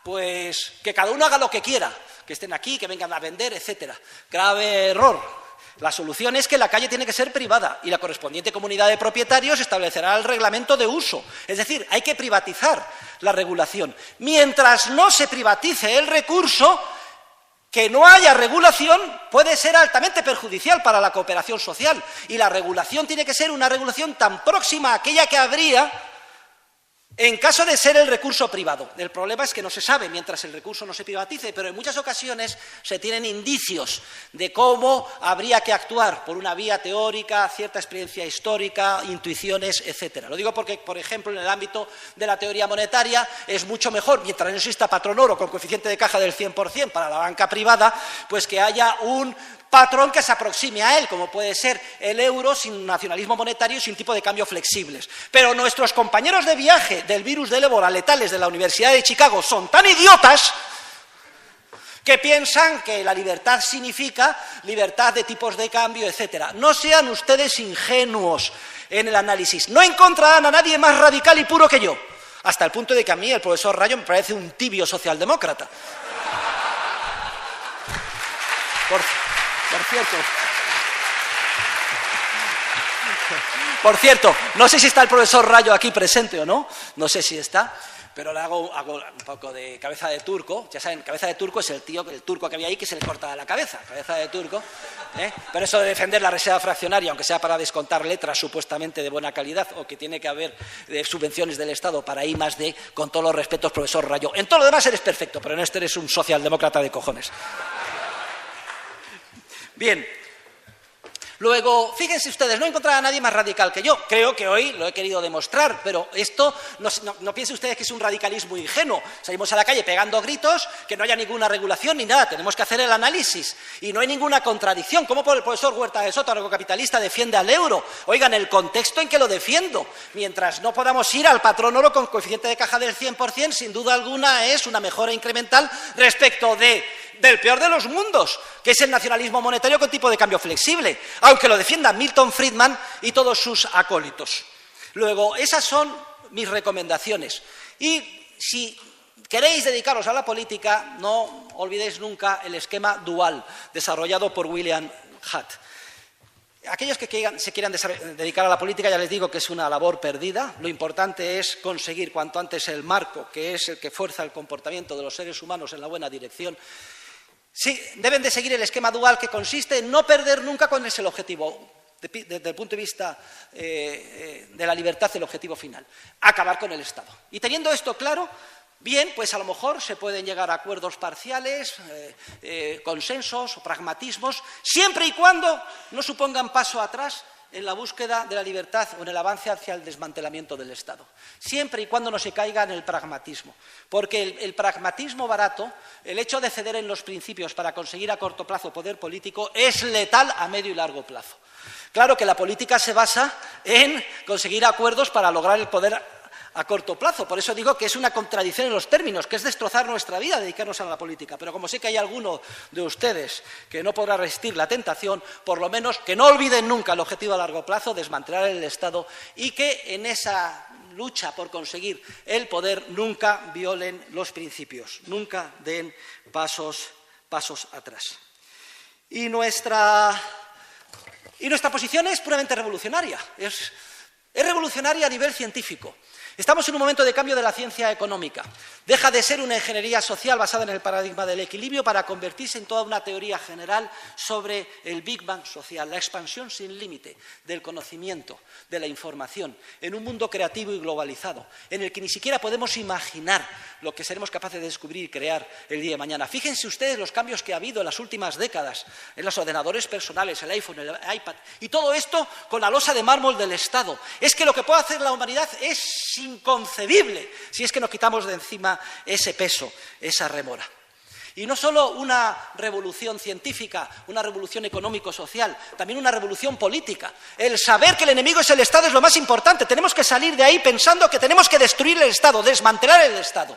pues que cada uno haga lo que quiera. que estén aquí, que vengan a vender, etcétera. Grave error. La solución es que la calle tiene que ser privada y la correspondiente comunidad de propietarios establecerá el reglamento de uso. Es decir, hay que privatizar la regulación. Mientras no se privatice el recurso, que no haya regulación puede ser altamente perjudicial para la cooperación social. Y la regulación tiene que ser una regulación tan próxima a aquella que habría en caso de ser el recurso privado. El problema es que no se sabe mientras el recurso no se privatice, pero en muchas ocasiones se tienen indicios de cómo habría que actuar por una vía teórica, cierta experiencia histórica, intuiciones, etcétera. Lo digo porque, por ejemplo, en el ámbito de la teoría monetaria es mucho mejor, mientras no exista patrón oro con coeficiente de caja del 100% para la banca privada, pues que haya un patrón que se aproxime a él, como puede ser el euro sin nacionalismo monetario y sin tipo de cambio flexibles. Pero nuestros compañeros de viaje del virus del ébola letales de la Universidad de Chicago son tan idiotas que piensan que la libertad significa libertad de tipos de cambio, etcétera. No sean ustedes ingenuos en el análisis. No encontrarán a nadie más radical y puro que yo, hasta el punto de que a mí el profesor Rayo me parece un tibio socialdemócrata. Por cierto, no sé si está el profesor Rayo aquí presente o no, no sé si está, pero le hago un poco de cabeza de turco. Ya saben, cabeza de turco es el turco que había ahí que se le corta la cabeza, cabeza de turco. Pero eso de defender la reserva fraccionaria, aunque sea para descontar letras supuestamente de buena calidad, o que tiene que haber subvenciones del Estado para I+D, con todos los respetos, profesor Rayo. En todo lo demás eres perfecto, pero en esto eres un socialdemócrata de cojones. Bien, luego, fíjense ustedes, no encontrarán a nadie más radical que yo. Creo que hoy lo he querido demostrar, pero esto, no piensen ustedes que es un radicalismo ingenuo. Salimos a la calle pegando gritos, que no haya ninguna regulación ni nada, tenemos que hacer el análisis. Y no hay ninguna contradicción. ¿Cómo el profesor Huerta de Soto, anarcocapitalista, defiende al euro? Oigan, el contexto en que lo defiendo. Mientras no podamos ir al patrón oro con coeficiente de caja del 100%, sin duda alguna es una mejora incremental respecto del peor de los mundos, que es el nacionalismo monetario con tipo de cambio flexible, aunque lo defiendan Milton Friedman y todos sus acólitos. Luego, esas son mis recomendaciones. Y si queréis dedicaros a la política, no olvidéis nunca el esquema dual desarrollado por William Hutt. Aquellos que se quieran dedicar a la política, ya les digo que es una labor perdida. Lo importante es conseguir cuanto antes el marco, que es el que fuerza el comportamiento de los seres humanos en la buena dirección. Sí, deben de seguir el esquema dual, que consiste en no perder nunca con ese objetivo, desde el punto de vista de la libertad, el objetivo final, acabar con el Estado. Y teniendo esto claro, bien, pues a lo mejor se pueden llegar a acuerdos parciales, consensos o pragmatismos, siempre y cuando no supongan paso atrás en la búsqueda de la libertad o en el avance hacia el desmantelamiento del Estado. Siempre y cuando no se caiga en el pragmatismo. Porque el pragmatismo barato, el hecho de ceder en los principios para conseguir a corto plazo poder político, es letal a medio y largo plazo. Claro que la política se basa en conseguir acuerdos para lograr el poder a corto plazo. Por eso digo que es una contradicción en los términos, que es destrozar nuestra vida, dedicarnos a la política. Pero como sé que hay alguno de ustedes que no podrá resistir la tentación, por lo menos que no olviden nunca el objetivo a largo plazo, desmantelar el Estado, y que en esa lucha por conseguir el poder nunca violen los principios, nunca den pasos atrás. Y nuestra posición es puramente revolucionaria, es revolucionaria a nivel científico. Estamos en un momento de cambio de la ciencia económica. Deja de ser una ingeniería social basada en el paradigma del equilibrio para convertirse en toda una teoría general sobre el Big Bang social, la expansión sin límite del conocimiento, de la información, en un mundo creativo y globalizado, en el que ni siquiera podemos imaginar lo que seremos capaces de descubrir y crear el día de mañana. Fíjense ustedes los cambios que ha habido en las últimas décadas, en los ordenadores personales, el iPhone, el iPad, y todo esto con la losa de mármol del Estado. Es que lo que puede hacer la humanidad es inconcebible si es que nos quitamos de encima ese peso, esa rémora. Y no solo una revolución científica, una revolución económico-social, también una revolución política. El saber que el enemigo es el Estado es lo más importante. Tenemos que salir de ahí pensando que tenemos que destruir el Estado, desmantelar el Estado.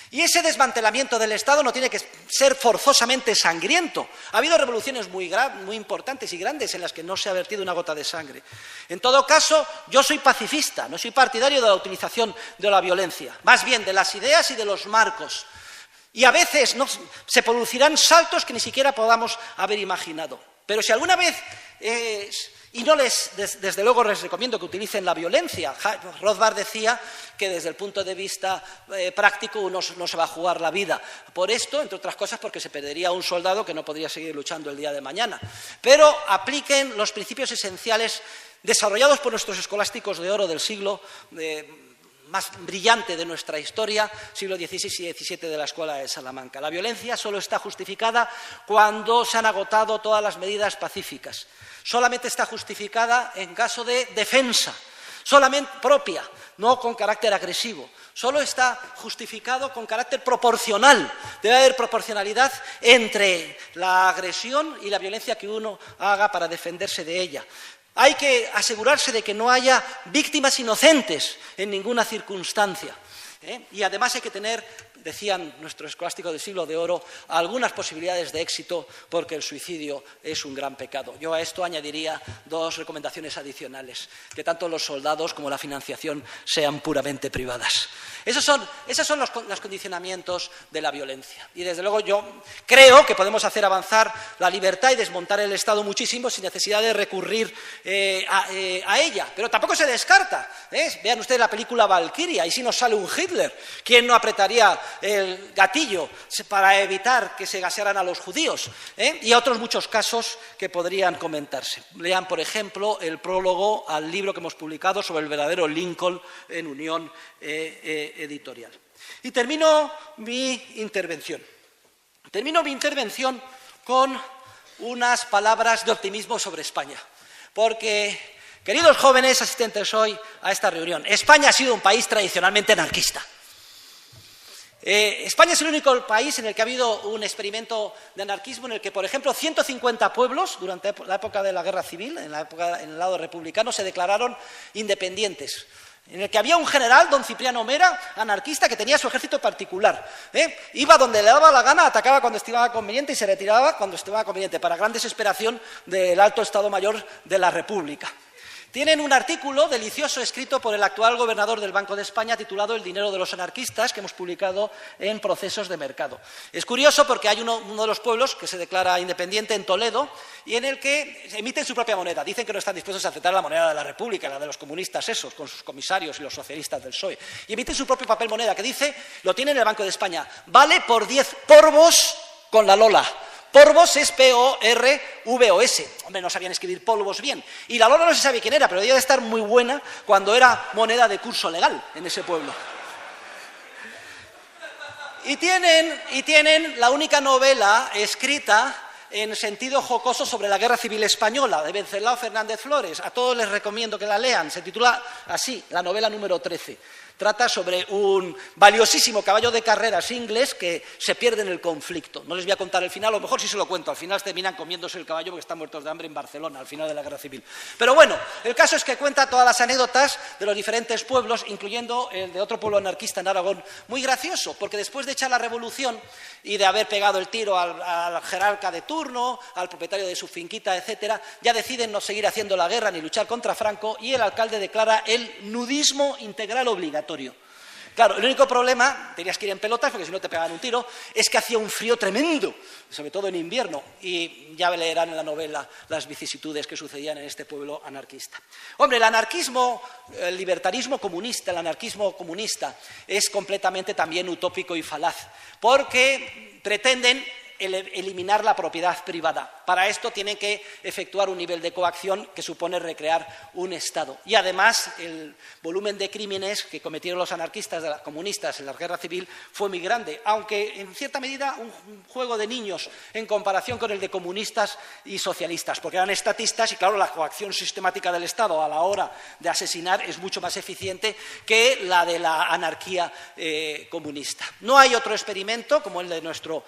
Y ese desmantelamiento del Estado no tiene que ser forzosamente sangriento. Ha habido revoluciones muy importantes y grandes en las que no se ha vertido una gota de sangre. En todo caso, yo soy pacifista, no soy partidario de la utilización de la violencia, más bien de las ideas y de los marcos. Y a veces se producirán saltos que ni siquiera podamos haber imaginado. Pero si alguna vez, y desde luego les recomiendo que utilicen la violencia. Rothbard decía que desde el punto de vista práctico uno no se va a jugar la vida. Por esto, entre otras cosas, porque se perdería un soldado que no podría seguir luchando el día de mañana. Pero apliquen los principios esenciales desarrollados por nuestros escolásticos de oro del siglo más brillante de nuestra historia, siglo XVI y XVII de la Escuela de Salamanca. La violencia solo está justificada cuando se han agotado todas las medidas pacíficas. Solamente está justificada en caso de defensa, solamente propia, no con carácter agresivo. Solo está justificado con carácter proporcional. Debe haber proporcionalidad entre la agresión y la violencia que uno haga para defenderse de ella. Hay que asegurarse de que no haya víctimas inocentes en ninguna circunstancia. Y además hay que tener, decían nuestros escolásticos del siglo de oro, algunas posibilidades de éxito porque el suicidio es un gran pecado. Yo a esto añadiría dos recomendaciones adicionales, que tanto los soldados como la financiación sean puramente privadas. Esos son los condicionamientos de la violencia. Y desde luego yo creo que podemos hacer avanzar la libertad y desmontar el Estado muchísimo sin necesidad de recurrir a ella. Pero tampoco se descarta. Vean ustedes la película Valkyria, y si nos sale un Hitler, ¿quién no apretaría el gatillo para evitar que se gasearan a los judíos? Y otros muchos casos que podrían comentarse. Lean, por ejemplo, el prólogo al libro que hemos publicado sobre el verdadero Lincoln en Unión Editorial. Y termino mi intervención. Con unas palabras de optimismo sobre España. Porque, queridos jóvenes asistentes hoy a esta reunión, España ha sido un país tradicionalmente anarquista. España es el único país en el que ha habido un experimento de anarquismo en el que, por ejemplo, 150 pueblos, durante la época de la Guerra Civil, en el lado republicano, se declararon independientes. En el que había un general, don Cipriano Mera, anarquista, que tenía su ejército particular. Iba donde le daba la gana, atacaba cuando estimaba conveniente y se retiraba cuando estimaba conveniente, para gran desesperación del alto Estado Mayor de la República. Tienen un artículo delicioso escrito por el actual gobernador del Banco de España titulado El dinero de los anarquistas, que hemos publicado en Procesos de Mercado. Es curioso porque hay uno de los pueblos que se declara independiente en Toledo y en el que emiten su propia moneda. Dicen que no están dispuestos a aceptar la moneda de la República, la de los comunistas esos, con sus comisarios y los socialistas del PSOE. Y emiten su propio papel moneda que dice, lo tiene en el Banco de España, vale por 10 porvos con la Lola. Porvos es P-O-R-V-O-S. Hombre, no sabían escribir polvos bien. Y la Lola no se sabe quién era, pero debía de estar muy buena cuando era moneda de curso legal en ese pueblo. Y tienen la única novela escrita en sentido jocoso sobre la Guerra Civil Española, de Venceslao Fernández Flores. A todos les recomiendo que la lean. Se titula así, la novela número 13. Trata sobre un valiosísimo caballo de carreras inglés que se pierde en el conflicto. No les voy a contar el final, a lo mejor sí se lo cuento. Al final terminan comiéndose el caballo porque están muertos de hambre en Barcelona, al final de la Guerra Civil. Pero bueno, el caso es que cuenta todas las anécdotas de los diferentes pueblos, incluyendo el de otro pueblo anarquista en Aragón, muy gracioso, porque después de echar la revolución y de haber pegado el tiro al jerarca de turno, al propietario de su finquita, etcétera, ya deciden no seguir haciendo la guerra ni luchar contra Franco y el alcalde declara el nudismo integral obligatorio. Claro, el único problema, tenías que ir en pelotas porque si no te pegaban un tiro, es que hacía un frío tremendo, sobre todo en invierno, y ya leerán en la novela las vicisitudes que sucedían en este pueblo anarquista. Hombre, el anarquismo, el libertarismo comunista, el anarquismo comunista es completamente también utópico y falaz, porque pretenden eliminar la propiedad privada. Para esto tienen que efectuar un nivel de coacción que supone recrear un Estado. Y además el volumen de crímenes que cometieron los anarquistas comunistas en la guerra civil fue muy grande, aunque en cierta medida un juego de niños en comparación con el de comunistas y socialistas, porque eran estatistas y claro, la coacción sistemática del Estado a la hora de asesinar es mucho más eficiente que la de la anarquía comunista. No hay otro experimento como el de nuestro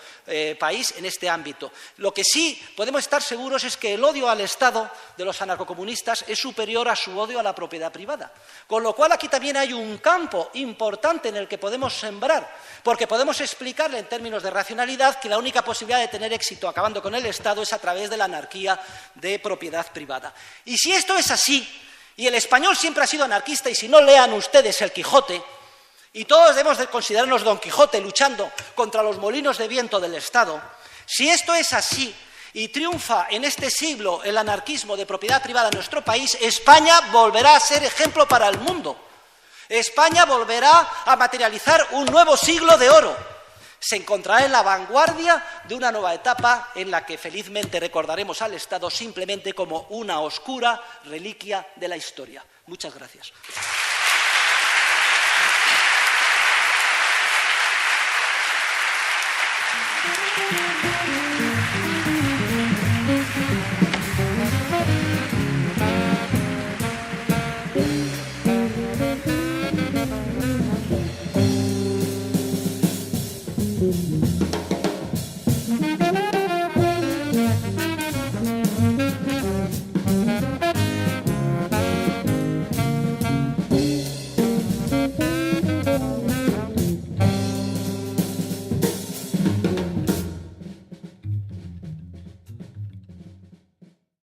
país en este ámbito. Lo que sí podemos estar seguros es que el odio al Estado de los anarcocomunistas es superior a su odio a la propiedad privada. Con lo cual aquí también hay un campo importante en el que podemos sembrar, porque podemos explicarle en términos de racionalidad que la única posibilidad de tener éxito acabando con el Estado es a través de la anarquía de propiedad privada. Y si esto es así, y el español siempre ha sido anarquista, y si no lean ustedes el Quijote, y todos debemos de considerarnos Don Quijote luchando contra los molinos de viento del Estado, si esto es así y triunfa en este siglo el anarquismo de propiedad privada en nuestro país, España volverá a ser ejemplo para el mundo. España volverá a materializar un nuevo siglo de oro. Se encontrará en la vanguardia de una nueva etapa en la que felizmente recordaremos al Estado simplemente como una oscura reliquia de la historia. Muchas gracias.